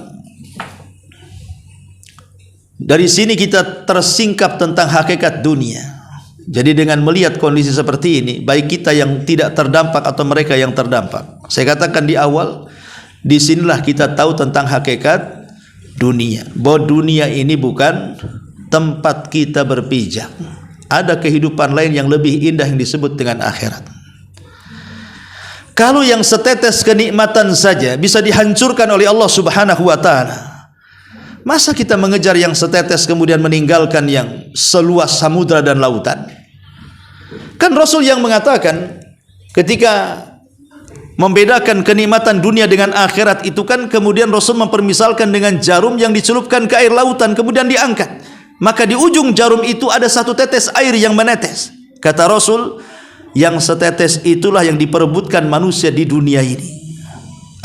dari sini kita tersingkap tentang hakikat dunia. Jadi dengan melihat kondisi seperti ini, baik kita yang tidak terdampak atau mereka yang terdampak, saya katakan di awal, disinilah kita tahu tentang hakikat dunia. Bahwa dunia ini bukan tempat kita berpijak. ada kehidupan lain yang lebih indah yang disebut dengan akhirat. Kalau yang setetes kenikmatan saja bisa dihancurkan oleh Allah Subhanahu wa taala, masa kita mengejar yang setetes kemudian meninggalkan yang seluas samudra dan lautan? Kan Rasul yang mengatakan ketika membedakan kenikmatan dunia dengan akhirat itu kan kemudian Rasul mempermisalkan dengan jarum yang dicelupkan ke air lautan kemudian diangkat. Maka di ujung jarum itu ada satu tetes air yang menetes. Kata Rasul, yang setetes itulah yang diperebutkan manusia di dunia ini.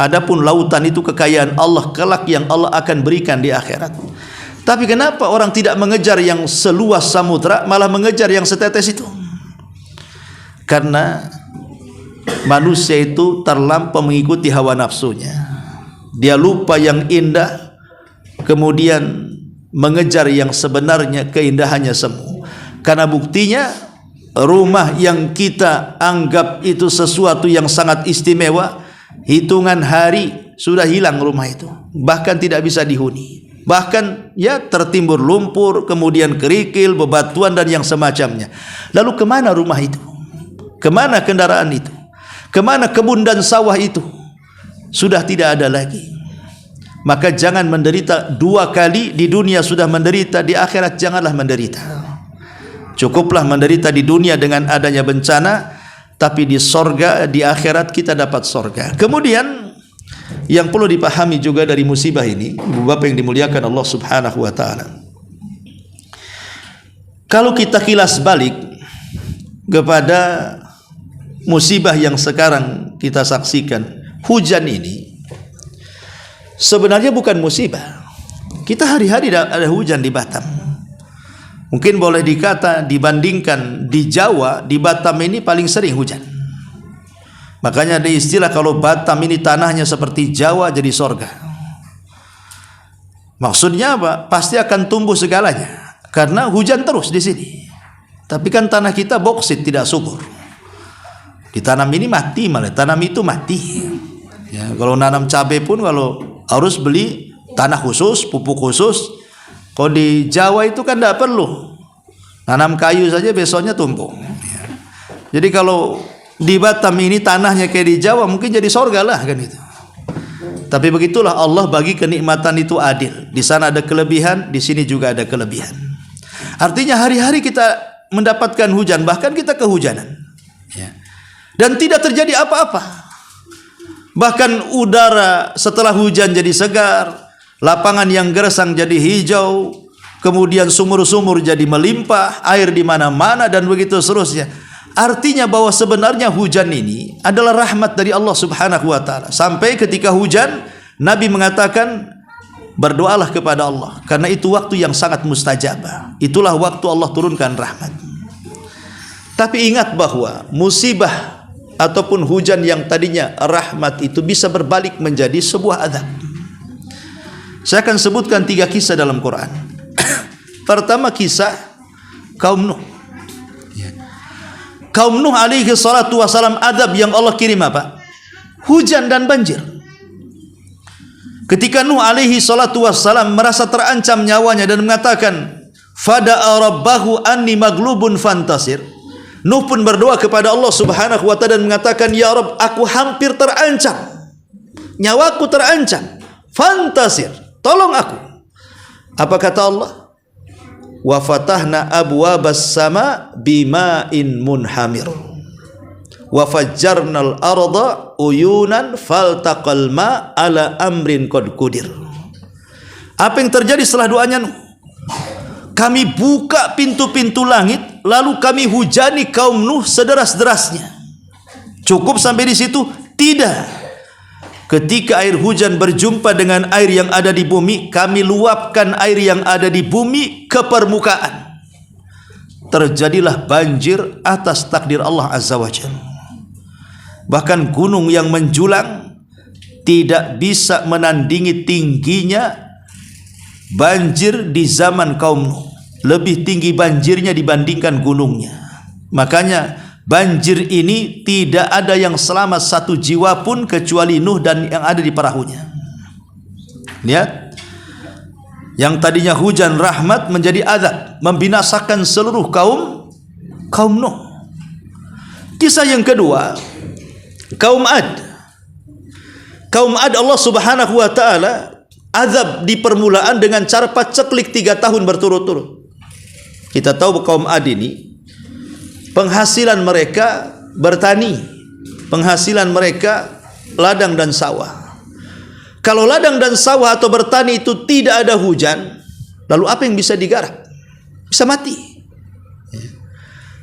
Adapun lautan itu kekayaan Allah kelak yang Allah akan berikan di akhirat. Tapi kenapa orang tidak mengejar yang seluas samudra, malah mengejar yang setetes itu? Karena manusia itu terlampau mengikuti hawa nafsunya. Dia lupa yang indah, kemudian mengejar yang sebenarnya keindahannya semu. Karena buktinya rumah yang kita anggap itu sesuatu yang sangat istimewa, hitungan hari sudah hilang rumah itu, bahkan tidak bisa dihuni, bahkan ya tertimbun lumpur, kemudian kerikil, bebatuan dan yang semacamnya. Lalu kemana rumah itu? Kemana kendaraan itu? Kemana kebun dan sawah itu? Sudah tidak ada lagi. Maka jangan menderita dua kali. Di dunia sudah menderita, di akhirat janganlah menderita. Cukuplah menderita di dunia dengan adanya bencana, tapi di sorga, di akhirat kita dapat sorga. Kemudian yang perlu dipahami juga dari musibah ini, Ibu Bapak yang dimuliakan Allah Subhanahu wa taala, kalau kita kilas balik kepada musibah yang sekarang kita saksikan, hujan ini sebenarnya bukan musibah. Kita hari-hari ada hujan di Batam. Mungkin boleh dikata dibandingkan di Jawa, di Batam ini paling sering hujan. Makanya ada istilah kalau Batam ini tanahnya seperti Jawa jadi sorga. Maksudnya apa? Pasti akan tumbuh segalanya karena hujan terus di sini. Tapi kan tanah kita boksit, tidak subur. Ditanam ini mati, malah tanam itu mati. Ya, kalau nanam cabai pun kalau harus beli tanah khusus, pupuk khusus. Kalau di Jawa itu kan tidak perlu, nanam kayu saja besoknya tumbuh. Jadi kalau di Batam ini tanahnya kayak di Jawa, mungkin jadi sorga lah kan itu. Tapi begitulah Allah bagi kenikmatan itu adil. Di sana ada kelebihan, di sini juga ada kelebihan. Artinya hari-hari kita mendapatkan hujan, bahkan kita kehujanan, ya. Dan tidak terjadi apa-apa. Bahkan udara setelah hujan jadi segar, lapangan yang gersang jadi hijau, kemudian sumur-sumur jadi melimpah, air di mana-mana dan begitu seterusnya. Artinya bahwa sebenarnya hujan ini adalah rahmat dari Allah Subhanahu wa taala. Sampai ketika hujan, Nabi mengatakan, berdoalah kepada Allah karena itu waktu yang sangat mustajab. Itulah waktu Allah turunkan rahmat. Tapi ingat bahwa musibah ataupun hujan yang tadinya rahmat itu bisa berbalik menjadi sebuah azab. Saya akan sebutkan 3 kisah dalam Quran. Pertama kisah kaum Nuh. Kaum Nuh alaihi salatu wasalam, adab yang Allah kirim apa? Hujan dan banjir. Ketika Nuh alaihi salatu wasalam merasa terancam nyawanya dan mengatakan, "Fada'a rabbahu anni maglubun fantasir." Nuh pun berdoa kepada Allah Subhanahu wa taala dan mengatakan, "Ya Rabb, aku hampir terancam. Nyawaku terancam. Fantasir, tolong aku." Apa kata Allah? Wa fatahna abwabas sama bima'in munhamir wa fajjarnal arda uyunan faltaqal ma ala amrin qad qudir. Apa yang terjadi setelah doanya Nuh? Kami buka pintu-pintu langit, lalu kami hujani kaum Nuh sederas-derasnya. Cukup sampai di situ? Tidak. Ketika air hujan berjumpa dengan air yang ada di bumi, kami luapkan air yang ada di bumi ke permukaan. Terjadilah banjir atas takdir Allah Azza wa Jalla. Bahkan gunung yang menjulang tidak bisa menandingi tingginya banjir di zaman kaum Nuh. Lebih tinggi banjirnya dibandingkan gunungnya. Makanya banjir ini tidak ada yang selamat satu jiwa pun kecuali Nuh dan yang ada di perahunya. Lihat, yang tadinya hujan rahmat menjadi azab, membinasakan seluruh kaum kaum Nuh. Kisah yang kedua, kaum Ad. Kaum Ad Allah Subhanahu wa taala azab di permulaan dengan cara paceklik 3 tahun berturut-turut. Kita tahu kaum Ad ini penghasilan mereka bertani, penghasilan mereka ladang dan sawah. Kalau ladang dan sawah atau bertani itu tidak ada hujan, lalu apa yang bisa digarap? Bisa mati.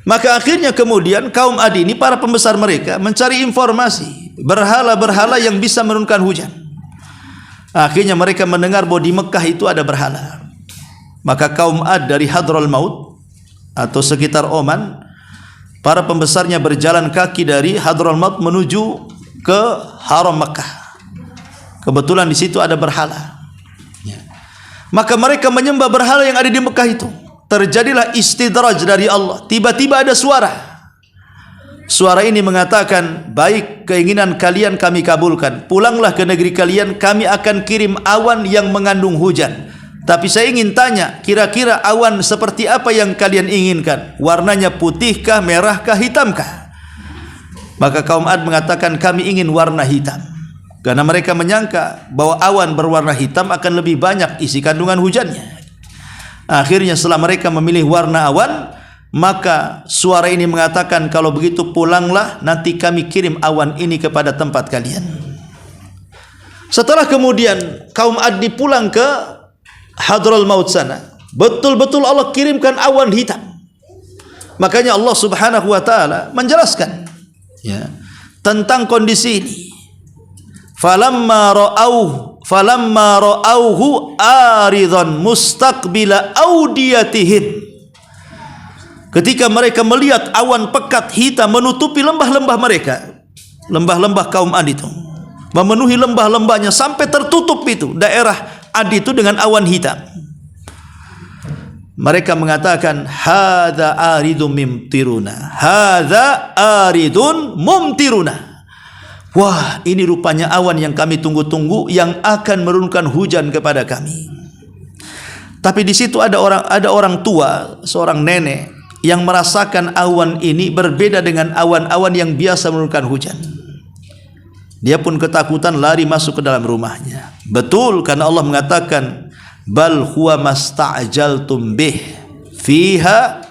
Maka akhirnya kemudian kaum Ad ini, para pembesar mereka mencari informasi berhala-berhala yang bisa menurunkan hujan. Akhirnya mereka mendengar bahwa di Mekah itu ada berhala. Maka kaum Ad dari Hadral Maut atau sekitar Oman, para pembesarnya berjalan kaki dari Hadral Maut menuju ke Haram Mekah. Kebetulan di situ ada berhala. Maka mereka menyembah berhala yang ada di Mekah itu. Terjadilah istidraj dari Allah. Tiba-tiba ada suara. Suara ini mengatakan, baik, keinginan kalian kami kabulkan. Pulanglah ke negeri kalian, kami akan kirim awan yang mengandung hujan. Tapi saya ingin tanya, kira-kira awan seperti apa yang kalian inginkan? Warnanya putihkah, merahkah, hitamkah? Maka kaum Ad mengatakan, kami ingin warna hitam. Karena mereka menyangka bahwa awan berwarna hitam akan lebih banyak isi kandungan hujannya. Akhirnya setelah mereka memilih warna awan, maka suara ini mengatakan, kalau begitu pulanglah, nanti kami kirim awan ini kepada tempat kalian. Setelah kemudian kaum Ad pulang ke Hadral Maut sana, betul-betul Allah kirimkan awan hitam. Makanya Allah Subhanahu wa taala menjelaskan tentang kondisi ini. Falamma ra'auhu aridan mustaqbila audiyatihim. Ketika mereka melihat awan pekat hitam menutupi lembah-lembah mereka, lembah-lembah kaum Ad itu memenuhi lembah-lembahnya sampai tertutup itu daerah Ad itu dengan awan hitam. Mereka mengatakan, hadza aridun mumtiruna, hadza aridun mumtiruna. Wah, ini rupanya awan yang kami tunggu-tunggu yang akan menurunkan hujan kepada kami. Tapi di situ ada orang tua, seorang nenek yang merasakan awan ini berbeda dengan awan-awan yang biasa menurunkan hujan. Dia pun ketakutan lari masuk ke dalam rumahnya. Betul, karena Allah mengatakan, bal huwa masta'jaltum bih fiha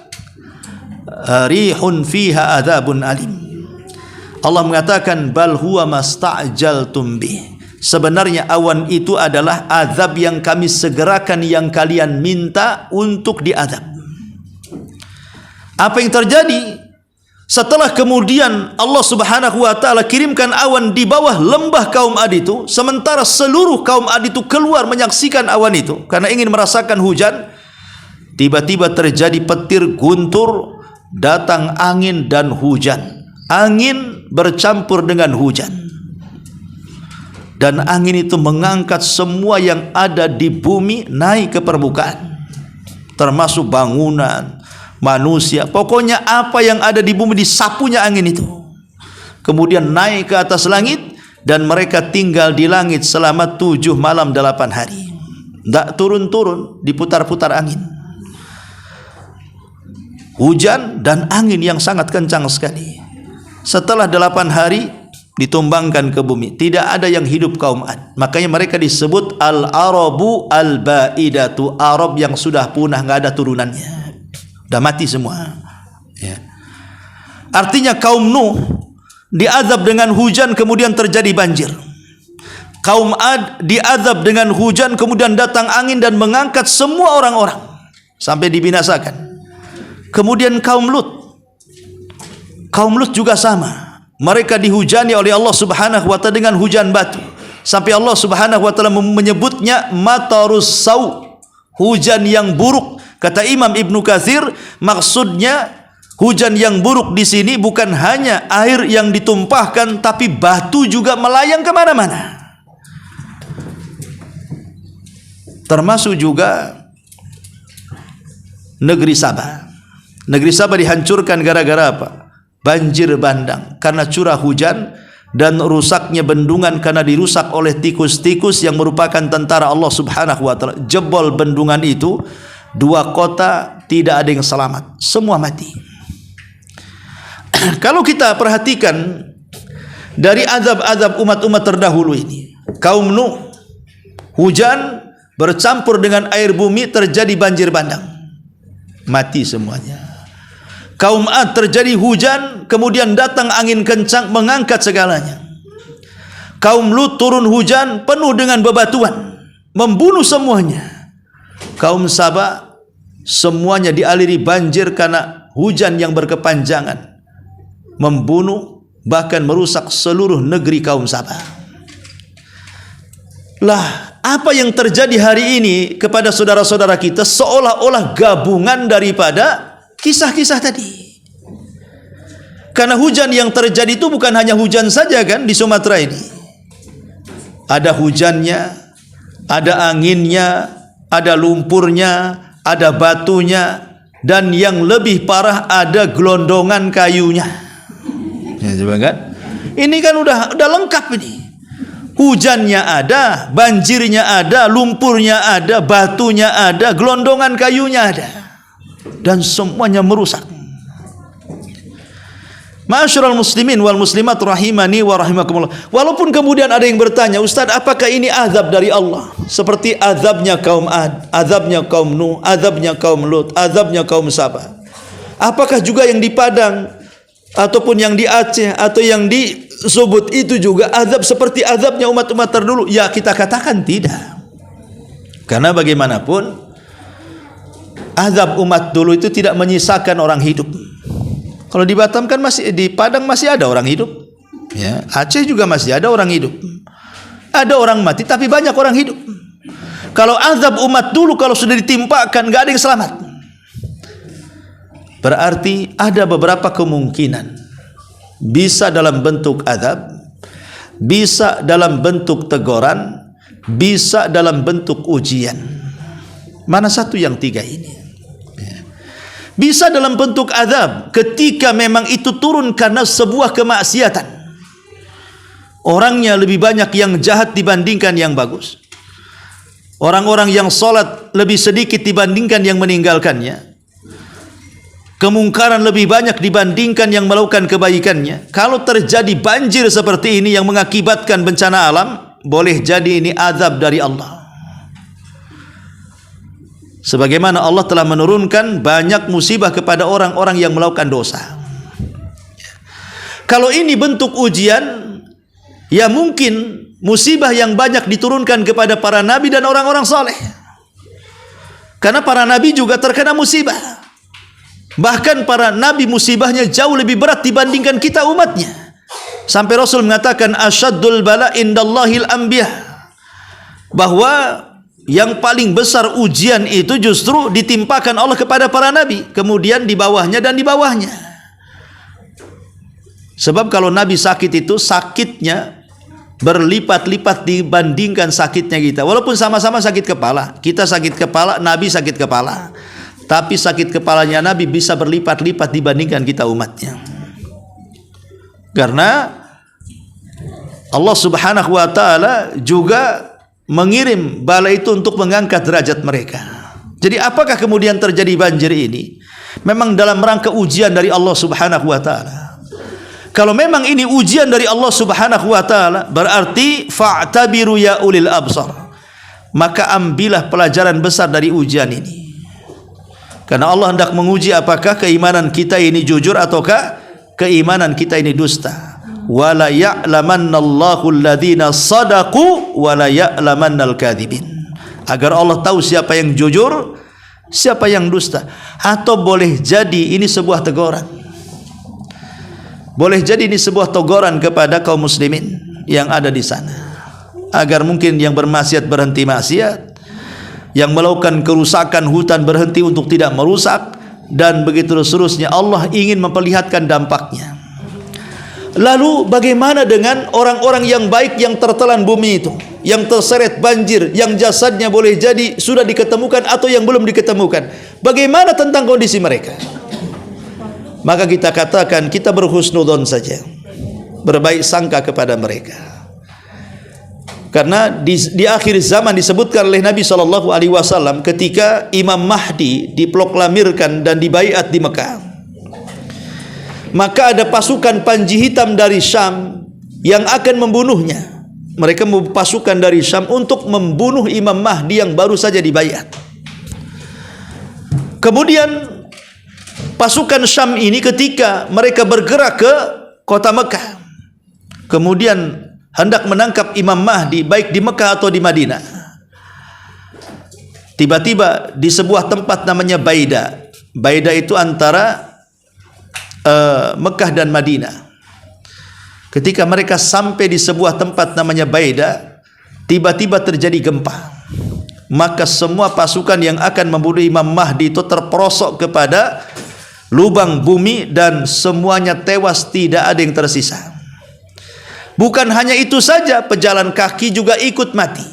rihun fiha adzabun alim. Allah mengatakan, bal huwa masta'jaltum bih. Sebenarnya awan itu adalah azab yang kami segerakan, yang kalian minta untuk diazab. Apa yang terjadi? Setelah kemudian Allah Subhanahu wa taala kirimkan awan di bawah lembah kaum Ad itu, sementara seluruh kaum Ad itu keluar menyaksikan awan itu karena ingin merasakan hujan, tiba-tiba terjadi petir guntur, datang angin dan hujan. Angin bercampur dengan hujan. Dan angin itu mengangkat semua yang ada di bumi naik ke permukaan. Termasuk bangunan, manusia, pokoknya apa yang ada di bumi disapunya angin itu. Kemudian naik ke atas langit dan mereka tinggal di langit selama 7 malam 8 hari. Tidak turun-turun, diputar-putar angin. Hujan dan angin yang sangat kencang sekali. Setelah 8 hari ditumbangkan ke bumi. Tidak ada yang hidup kaum Ad. Makanya mereka disebut al-arabu al-baidatu, Arab yang sudah punah, nggak ada turunannya. Sudah mati semua. Artinya kaum Nuh diazab dengan hujan, kemudian terjadi banjir. Kaum Ad diazab dengan hujan, kemudian datang angin dan mengangkat semua orang-orang sampai dibinasakan. Kemudian kaum Lut juga sama. Mereka dihujani oleh Allah Subhanahu wa taala dengan hujan batu. Sampai Allah Subhanahu wa taala menyebutnya matarus sau, hujan yang buruk. Kata Imam Ibnu Katsir, maksudnya hujan yang buruk di sini bukan hanya air yang ditumpahkan, tapi batu juga melayang kemana-mana. Termasuk juga negeri Sabah. Negeri Sabah dihancurkan gara-gara apa? Banjir bandang karena curah hujan, dan rusaknya bendungan karena dirusak oleh tikus-tikus yang merupakan tentara Allah Subhanahu wa taala. Jebol bendungan itu, 2 kota tidak ada yang selamat, semua mati. Kalau kita perhatikan dari azab-azab umat-umat terdahulu ini, kaum Nuh, hujan bercampur dengan air bumi, terjadi banjir bandang, mati semuanya. Kaum Ad terjadi hujan, kemudian datang angin kencang mengangkat segalanya. Kaum Lut turun hujan penuh dengan bebatuan, membunuh semuanya. Kaum Saba semuanya dialiri banjir karena hujan yang berkepanjangan, membunuh bahkan merusak seluruh negeri kaum Saba. Lah, apa yang terjadi hari ini kepada saudara-saudara kita seolah-olah gabungan daripada kisah-kisah tadi. Karena hujan yang terjadi itu bukan hanya hujan saja kan di Sumatera ini. Ada hujannya, ada anginnya, ada lumpurnya, ada batunya, dan yang lebih parah ada gelondongan kayunya. Ya, coba kan? Ini kan udah lengkap ini. Hujannya ada, banjirnya ada, lumpurnya ada, batunya ada, gelondongan kayunya ada, dan semuanya merusak. Ma'asyiral muslimin wal muslimat rahimani wa rahimakumullah. Walaupun kemudian ada yang bertanya, Ustaz, apakah ini azab dari Allah? Seperti azabnya kaum Ad, azabnya kaum Nuh, azabnya kaum Lut, azabnya kaum Saba. Apakah juga yang di Padang ataupun yang di Aceh atau yang di Subud itu juga azab seperti azabnya umat-umat terdahulu? Ya, kita katakan tidak. Karena bagaimanapun azab umat dulu itu tidak menyisakan orang hidup. Kalau di Batam kan masih, di Padang masih ada orang hidup. Ya, Aceh juga masih ada orang hidup. Ada orang mati tapi banyak orang hidup. Kalau azab umat dulu kalau sudah ditimpakan enggak ada yang selamat. Berarti ada beberapa kemungkinan. Bisa dalam bentuk azab, bisa dalam bentuk teguran, bisa dalam bentuk ujian. Mana satu yang tiga ini? Bisa dalam bentuk azab ketika memang itu turun karena sebuah kemaksiatan. Orangnya lebih banyak yang jahat dibandingkan yang bagus. Orang-orang yang sholat lebih sedikit dibandingkan yang meninggalkannya. Kemungkaran lebih banyak dibandingkan yang melakukan kebaikannya. Kalau terjadi banjir seperti ini yang mengakibatkan bencana alam, boleh jadi ini azab dari Allah. Sebagaimana Allah telah menurunkan banyak musibah kepada orang-orang yang melakukan dosa. Kalau ini bentuk ujian, ya mungkin musibah yang banyak diturunkan kepada para nabi dan orang-orang soleh. Karena para nabi juga terkena musibah. Bahkan para nabi musibahnya jauh lebih berat dibandingkan kita umatnya. Sampai Rasul mengatakan asyaddul bala indallahil anbiya, bahwa yang paling besar ujian itu justru ditimpakan Allah kepada para nabi, kemudian di bawahnya dan di bawahnya. Sebab kalau nabi sakit itu sakitnya berlipat-lipat dibandingkan sakitnya kita. Walaupun sama-sama sakit kepala, kita sakit kepala, nabi sakit kepala, tapi sakit kepalanya nabi bisa berlipat-lipat dibandingkan kita umatnya. Karena Allah Subhanahu wa taala juga mengirim bala itu untuk mengangkat derajat mereka. Jadi apakah kemudian terjadi banjir ini? Memang dalam rangka ujian dari Allah Subhanahu wa taala. Kalau memang ini ujian dari Allah Subhanahu wa taala, berarti fa'tabiru ya ulil absar. Maka ambillah pelajaran besar dari ujian ini. Karena Allah hendak menguji apakah keimanan kita ini jujur ataukah keimanan kita ini dusta. Wala ya'lamannallahu alladhina sadaqu wala ya'lamannal kadhibin. Agar Allah tahu siapa yang jujur, siapa yang dusta. Atau boleh jadi ini sebuah teguran. Boleh jadi ini sebuah teguran kepada kaum muslimin yang ada di sana. Agar mungkin yang bermaksiat berhenti maksiat, yang melakukan kerusakan hutan berhenti untuk tidak merusak, dan begitu seterusnya. Allah ingin memperlihatkan dampaknya. Lalu bagaimana dengan orang-orang yang baik yang tertelan bumi itu, yang terseret banjir, yang jasadnya boleh jadi sudah diketemukan atau yang belum diketemukan? Bagaimana tentang kondisi mereka? Maka kita katakan kita berhusnudzon saja, berbaik sangka kepada mereka. Karena di akhir zaman disebutkan oleh Nabi SAW ketika Imam Mahdi diproklamirkan dan dibaiat di Mekah. maka ada pasukan panji hitam dari Syam yang akan membunuhnya. Mereka pasukan dari Syam untuk membunuh Imam Mahdi yang baru saja dibaiat. Kemudian pasukan Syam ini ketika mereka bergerak ke kota Mekah, kemudian hendak menangkap Imam Mahdi baik di Mekah atau di Madinah, tiba-tiba di sebuah tempat namanya Baida. Baida itu antara Mekah dan Madinah. Ketika mereka sampai di sebuah tempat namanya Baida, tiba-tiba terjadi gempa. Maka semua pasukan yang akan membunuh Imam Mahdi itu terperosok kepada lubang bumi dan semuanya tewas, tidak ada yang tersisa. Bukan hanya itu saja, pejalan kaki juga ikut mati.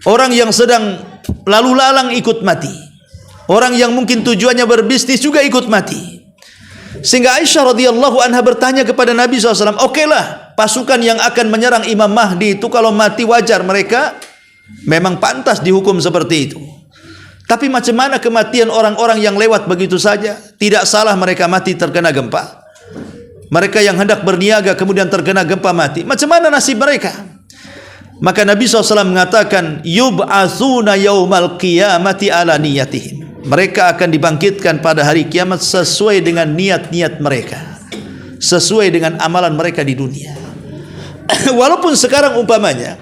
Orang yang sedang lalu lalang ikut mati. Orang yang mungkin tujuannya berbisnis juga ikut mati. Sehingga Aisyah radhiyallahu anha bertanya kepada Nabi SAW, okelah, pasukan yang akan menyerang Imam Mahdi itu kalau mati wajar, mereka memang pantas dihukum seperti itu. Tapi macam mana kematian orang-orang yang lewat begitu saja? Tidak salah mereka mati terkena gempa. Mereka yang hendak berniaga kemudian terkena gempa mati. Macam mana nasib mereka? Maka Nabi SAW mengatakan, yub'atsuna yaumal qiyamati ala niyatihim. Mereka akan dibangkitkan pada hari kiamat sesuai dengan niat-niat mereka, sesuai dengan amalan mereka di dunia. Walaupun sekarang umpamanya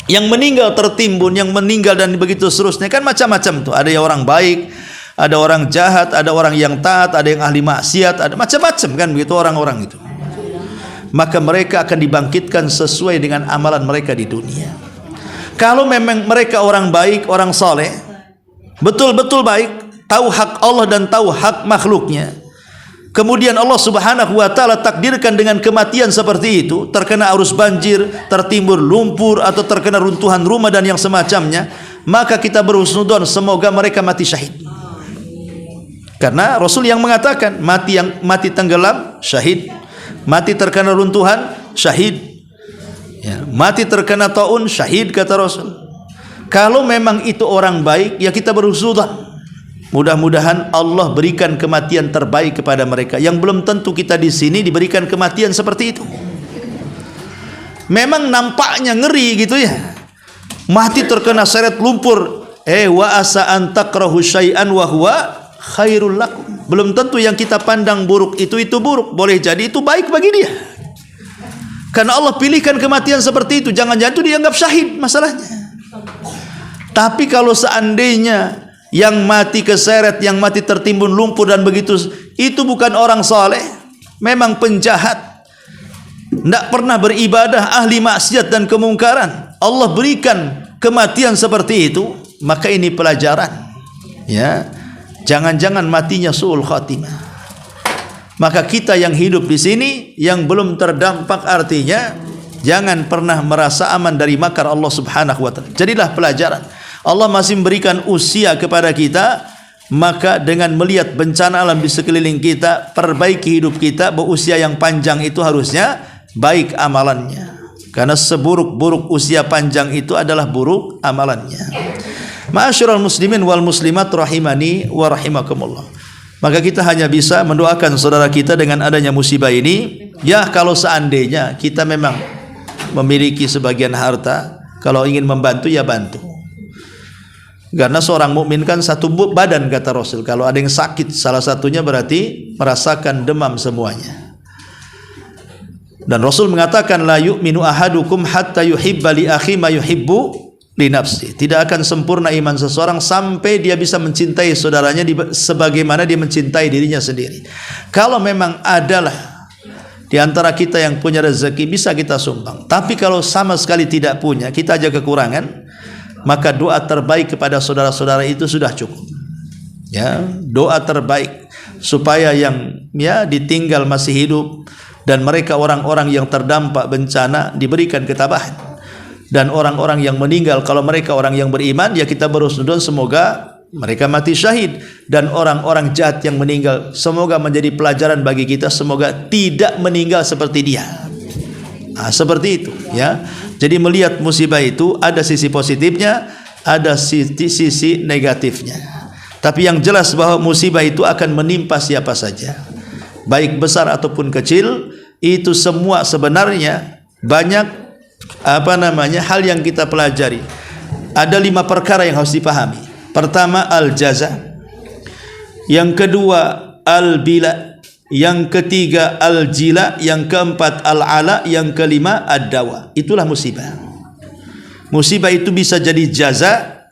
yang meninggal tertimbun, yang meninggal dan begitu seterusnya kan macam-macam tuh. Ada yang orang baik, ada orang jahat, ada orang yang taat, ada yang ahli maksiat, ada macam-macam kan begitu orang-orang itu. Maka mereka akan dibangkitkan sesuai dengan amalan mereka di dunia. Kalau memang mereka orang baik, orang soleh, betul-betul baik, tahu hak Allah dan tahu hak makhluknya, kemudian Allah Subhanahu wa taala takdirkan dengan kematian seperti itu, terkena arus banjir, tertimbun lumpur atau terkena runtuhan rumah dan yang semacamnya, maka kita berhusnudzon semoga mereka mati syahid. Karena Rasul yang mengatakan mati tenggelam syahid, mati terkena runtuhan syahid, ya, mati terkena taun syahid kata Rasul. Kalau memang itu orang baik, ya kita berhusnudzon. Mudah-mudahan Allah berikan kematian terbaik kepada mereka. Yang belum tentu kita di sini diberikan kematian seperti itu. Memang nampaknya ngeri gitu ya. Mati terkena seret lumpur. Wa asa an takrahu syai'an wa huwa khairul lakum. Belum tentu yang kita pandang buruk itu buruk. Boleh jadi itu baik bagi dia. Karena Allah pilihkan kematian seperti itu. Jangan-jangan itu dianggap syahid masalahnya. Tapi kalau seandainya yang mati keseret, yang mati tertimbun lumpur dan begitu, itu bukan orang soleh, memang penjahat, tidak pernah beribadah, ahli maksiat dan kemungkaran, Allah berikan kematian seperti itu, maka ini pelajaran, ya, jangan-jangan matinya su'ul khatimah. Maka kita yang hidup di sini, yang belum terdampak, artinya jangan pernah merasa aman dari makar Allah Subhanahu wa taala. Jadilah pelajaran. Allah masih memberikan usia kepada kita, maka dengan melihat bencana alam di sekeliling kita, perbaiki hidup kita. Berusia yang panjang itu harusnya baik amalannya, karena seburuk-buruk usia panjang itu adalah buruk amalannya. Ma'asyiral muslimin wal muslimat rahimani wa rahimakumullah. Maka kita hanya bisa mendoakan saudara kita dengan adanya musibah ini. Ya, kalau seandainya kita memang memiliki sebagian harta, kalau ingin membantu ya bantu. Karena seorang mukmin kan satu badan kata Rasul. Kalau ada yang sakit salah satunya berarti merasakan demam semuanya. Dan Rasul mengatakan la yu'minu ahadukum hatta yuhibba li akhi ma yuhibbu li nafsi. Tidak akan sempurna iman seseorang sampai dia bisa mencintai saudaranya sebagaimana dia mencintai dirinya sendiri. Kalau memang adalah di antara kita yang punya rezeki, bisa kita sumbang. Tapi kalau sama sekali tidak punya, kita aja kekurangan, maka doa terbaik kepada saudara-saudara itu sudah cukup. Ya, doa terbaik supaya yang ya ditinggal masih hidup dan mereka orang-orang yang terdampak bencana diberikan ketabahan. Dan orang-orang yang meninggal kalau mereka orang yang beriman, ya kita berhusnudzon semoga mereka mati syahid. Dan orang-orang jahat yang meninggal semoga menjadi pelajaran bagi kita, semoga tidak meninggal seperti dia. Nah, seperti itu ya. Jadi melihat musibah itu ada sisi positifnya, ada sisi negatifnya. Tapi yang jelas bahwa musibah itu akan menimpa siapa saja. baik besar ataupun kecil, itu semua sebenarnya banyak hal yang kita pelajari. Ada 5 perkara yang harus dipahami. Pertama, al-jaza. Yang kedua, al-bila. Yang ketiga, al-jila. Yang keempat, al-ala. Yang kelima, ad-dawa. Itulah musibah. Musibah itu bisa jadi jaza,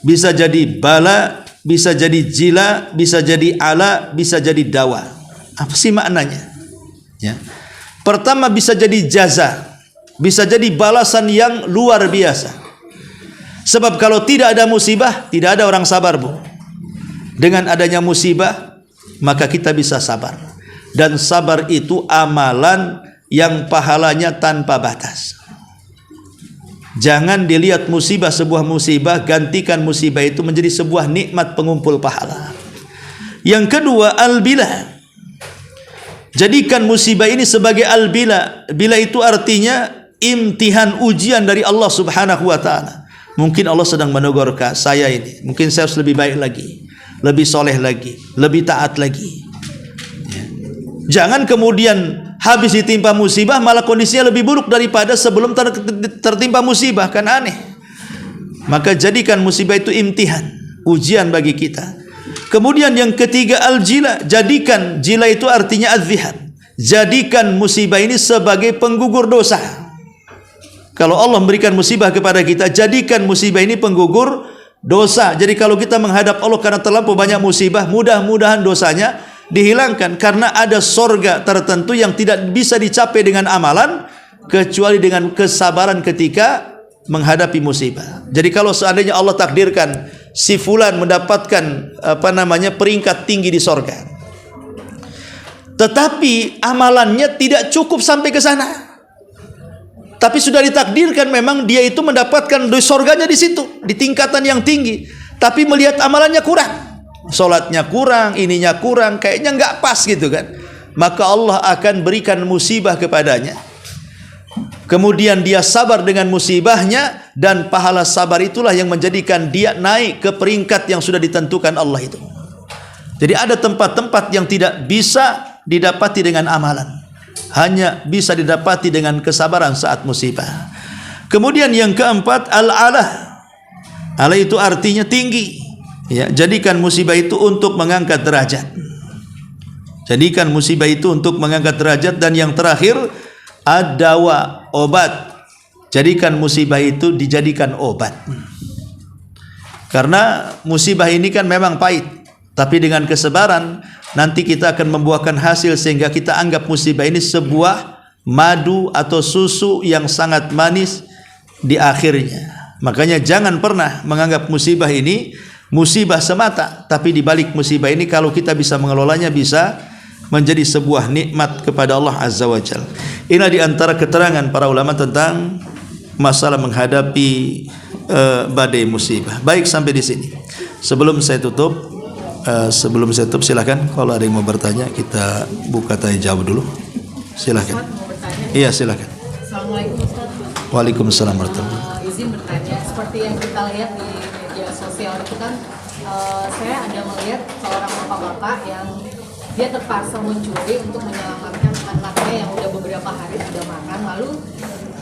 bisa jadi bala, bisa jadi jila, bisa jadi ala, bisa jadi dawa. Apa sih maknanya? Ya. Pertama, bisa jadi jaza, bisa jadi balasan yang luar biasa. Sebab kalau tidak ada musibah, tidak ada orang sabar, Bu. Dengan adanya musibah, maka kita bisa sabar. Dan sabar itu amalan yang pahalanya tanpa batas. Jangan dilihat musibah sebuah musibah, gantikan musibah itu menjadi sebuah nikmat pengumpul pahala. Yang kedua, al-bila. Jadikan musibah ini sebagai al-bila. Bila itu artinya imtihan, ujian dari Allah Subhanahu wa ta'ala. Mungkin Allah sedang menegur saya ini, mungkin saya harus lebih baik lagi, lebih soleh lagi, lebih taat lagi. Jangan kemudian habis ditimpa musibah malah kondisinya lebih buruk daripada sebelum tertimpa musibah, kan aneh. Maka jadikan musibah itu imtihan, ujian bagi kita. Kemudian yang ketiga, al-jila. Jadikan, jila itu artinya az-zihan. Jadikan musibah ini sebagai penggugur dosa. Kalau Allah memberikan musibah kepada kita, jadikan musibah ini penggugur dosa. Jadi kalau kita menghadap Allah karena terlampau banyak musibah, mudah-mudahan dosanya dihilangkan. Karena ada sorga tertentu yang tidak bisa dicapai dengan amalan, kecuali dengan kesabaran ketika menghadapi musibah. Jadi kalau seandainya Allah takdirkan si fulan mendapatkan peringkat tinggi di sorga, tetapi amalannya tidak cukup sampai ke sana, tapi sudah ditakdirkan memang dia itu mendapatkan di sorganya di situ, di tingkatan yang tinggi, tapi melihat amalannya kurang, solatnya kurang, ininya kurang, kayaknya nggak pas gitu kan, maka Allah akan berikan musibah kepadanya. Kemudian dia sabar dengan musibahnya, dan pahala sabar itulah yang menjadikan dia naik ke peringkat yang sudah ditentukan Allah itu. Jadi ada tempat-tempat yang tidak bisa didapati dengan amalan, hanya bisa didapati dengan kesabaran saat musibah. Kemudian yang keempat, al-ala. Ala itu artinya tinggi. Ya, jadikan musibah itu untuk mengangkat derajat. Jadikan musibah itu untuk mengangkat derajat. Dan yang terakhir, ad-dawa, obat. Jadikan musibah itu dijadikan obat. Karena musibah ini kan memang pahit, tapi dengan kesabaran nanti kita akan membuahkan hasil sehingga kita anggap musibah ini sebuah madu atau susu yang sangat manis di akhirnya. Makanya jangan pernah menganggap musibah ini musibah semata, tapi di balik musibah ini kalau kita bisa mengelolanya bisa menjadi sebuah nikmat kepada Allah Azza wa Jalla. Inilah di antara keterangan para ulama tentang masalah menghadapi badai musibah. Baik, sampai di sini. Sebelum saya tutup silakan kalau ada yang mau bertanya, kita buka tanya jawab dulu. Silakan. Iya, silakan. Assalamualaikum Ustaz. Waalaikumsalam warahmatullahi wabarakatuh. Izin bertanya, seperti yang kita lihat di media sosial itu kan, saya ada melihat seorang bapak-bapak yang dia terpaksa mencuri untuk menyelamatkan anaknya yang udah beberapa hari tidak makan. Lalu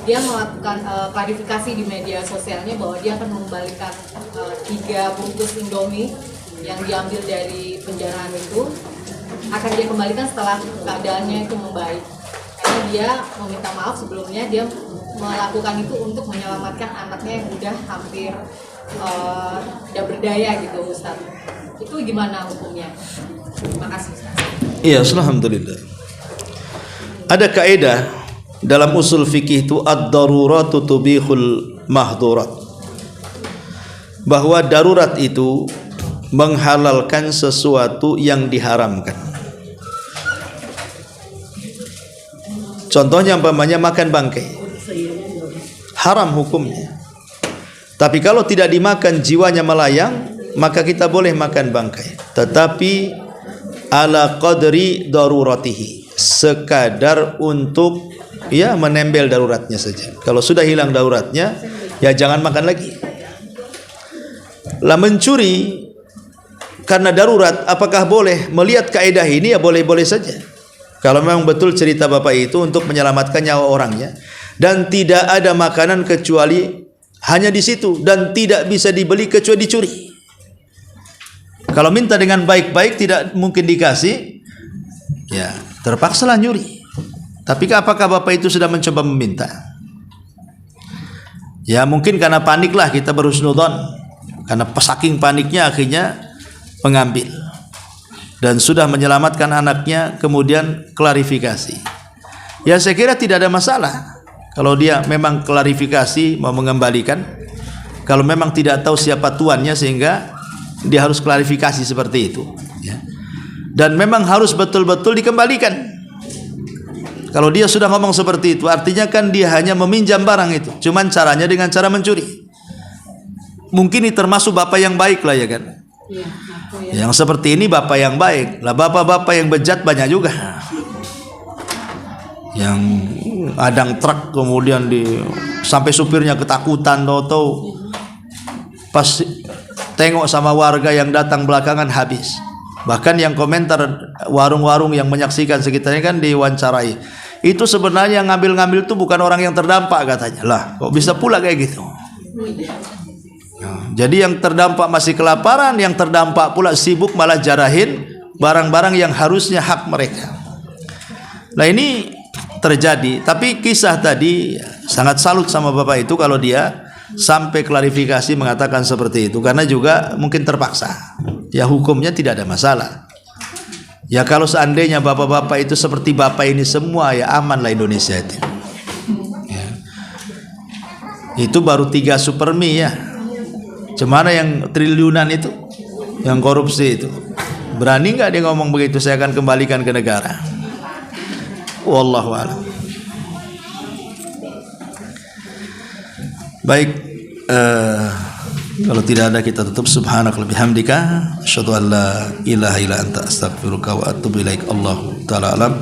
dia melakukan klarifikasi di media sosialnya bahwa dia akan mengembalikan 3 bungkus Indomie yang diambil dari penjarahan itu, akan dia kembalikan setelah keadaannya itu membaik. Karena dia meminta maaf sebelumnya, dia melakukan itu untuk menyelamatkan anaknya yang udah hampir tidak berdaya gitu, Ustaz. Itu gimana hukumnya? Terima kasih, Ustaz. Iya, alhamdulillah. Ada kaidah dalam usul fikih itu ad-daruratu tubihul mahdurat, bahwa darurat itu menghalalkan sesuatu yang diharamkan. Contohnya umpamanya makan bangkai, haram hukumnya. Tapi kalau tidak dimakan jiwanya melayang, maka kita boleh makan bangkai. Tetapi ala qadri daruratihi, sekadar untuk menembel daruratnya saja. Kalau sudah hilang daruratnya, ya jangan makan lagi. Lah mencuri karena darurat, apakah boleh? Melihat kaidah ini ya boleh-boleh saja. Kalau memang betul cerita bapak itu untuk menyelamatkan nyawa orangnya, dan tidak ada makanan kecuali hanya di situ, dan tidak bisa dibeli kecuali dicuri. Kalau minta dengan baik-baik tidak mungkin dikasih, ya terpaksalah nyuri. Tapi apakah bapak itu sudah mencoba meminta? Ya mungkin karena paniklah kita berhusnudzon, karena saking paniknya akhirnya mengambil dan sudah menyelamatkan anaknya, kemudian klarifikasi. Ya saya kira tidak ada masalah kalau dia memang klarifikasi mau mengembalikan. Kalau memang tidak tahu siapa tuannya sehingga dia harus klarifikasi seperti itu, ya. Dan memang harus betul-betul dikembalikan. Kalau dia sudah ngomong seperti itu, artinya kan dia hanya meminjam barang itu, cuman caranya dengan cara mencuri. Mungkin ini termasuk bapak yang baik lah, ya kan? Iya, aku ya. Yang seperti ini bapak yang baik. Lah bapak-bapak yang bejat banyak juga. Yang adang truk kemudian sampai supirnya ketakutan, tahu-tahu pas tengok sama warga yang datang belakangan habis. Bahkan yang komentar warung-warung yang menyaksikan sekitarnya kan diwawancarai. Itu sebenarnya yang ngambil-ngambil itu bukan orang yang terdampak katanya. Lah, kok bisa pula kayak gitu? Jadi yang terdampak masih kelaparan, yang terdampak pula sibuk malah jarahin barang-barang yang harusnya hak mereka. Nah ini terjadi. Tapi kisah tadi sangat salut sama bapak itu kalau dia sampai klarifikasi mengatakan seperti itu, karena juga mungkin terpaksa. Ya hukumnya tidak ada masalah. Ya kalau seandainya bapak-bapak itu seperti bapak ini semua, ya amanlah Indonesia itu. Ya. Itu baru 3 supermi ya. Cemana yang triliunan itu, yang korupsi itu. Berani nggak dia ngomong begitu? Saya akan kembalikan ke negara. Wallahu a'lam. Baik, kalau tidak ada kita tutup. Subhanaka wa bihamdika asyhadu an la ilaha illa anta astaghfiruka wa atubu ilaik. Allahu ta'ala alam.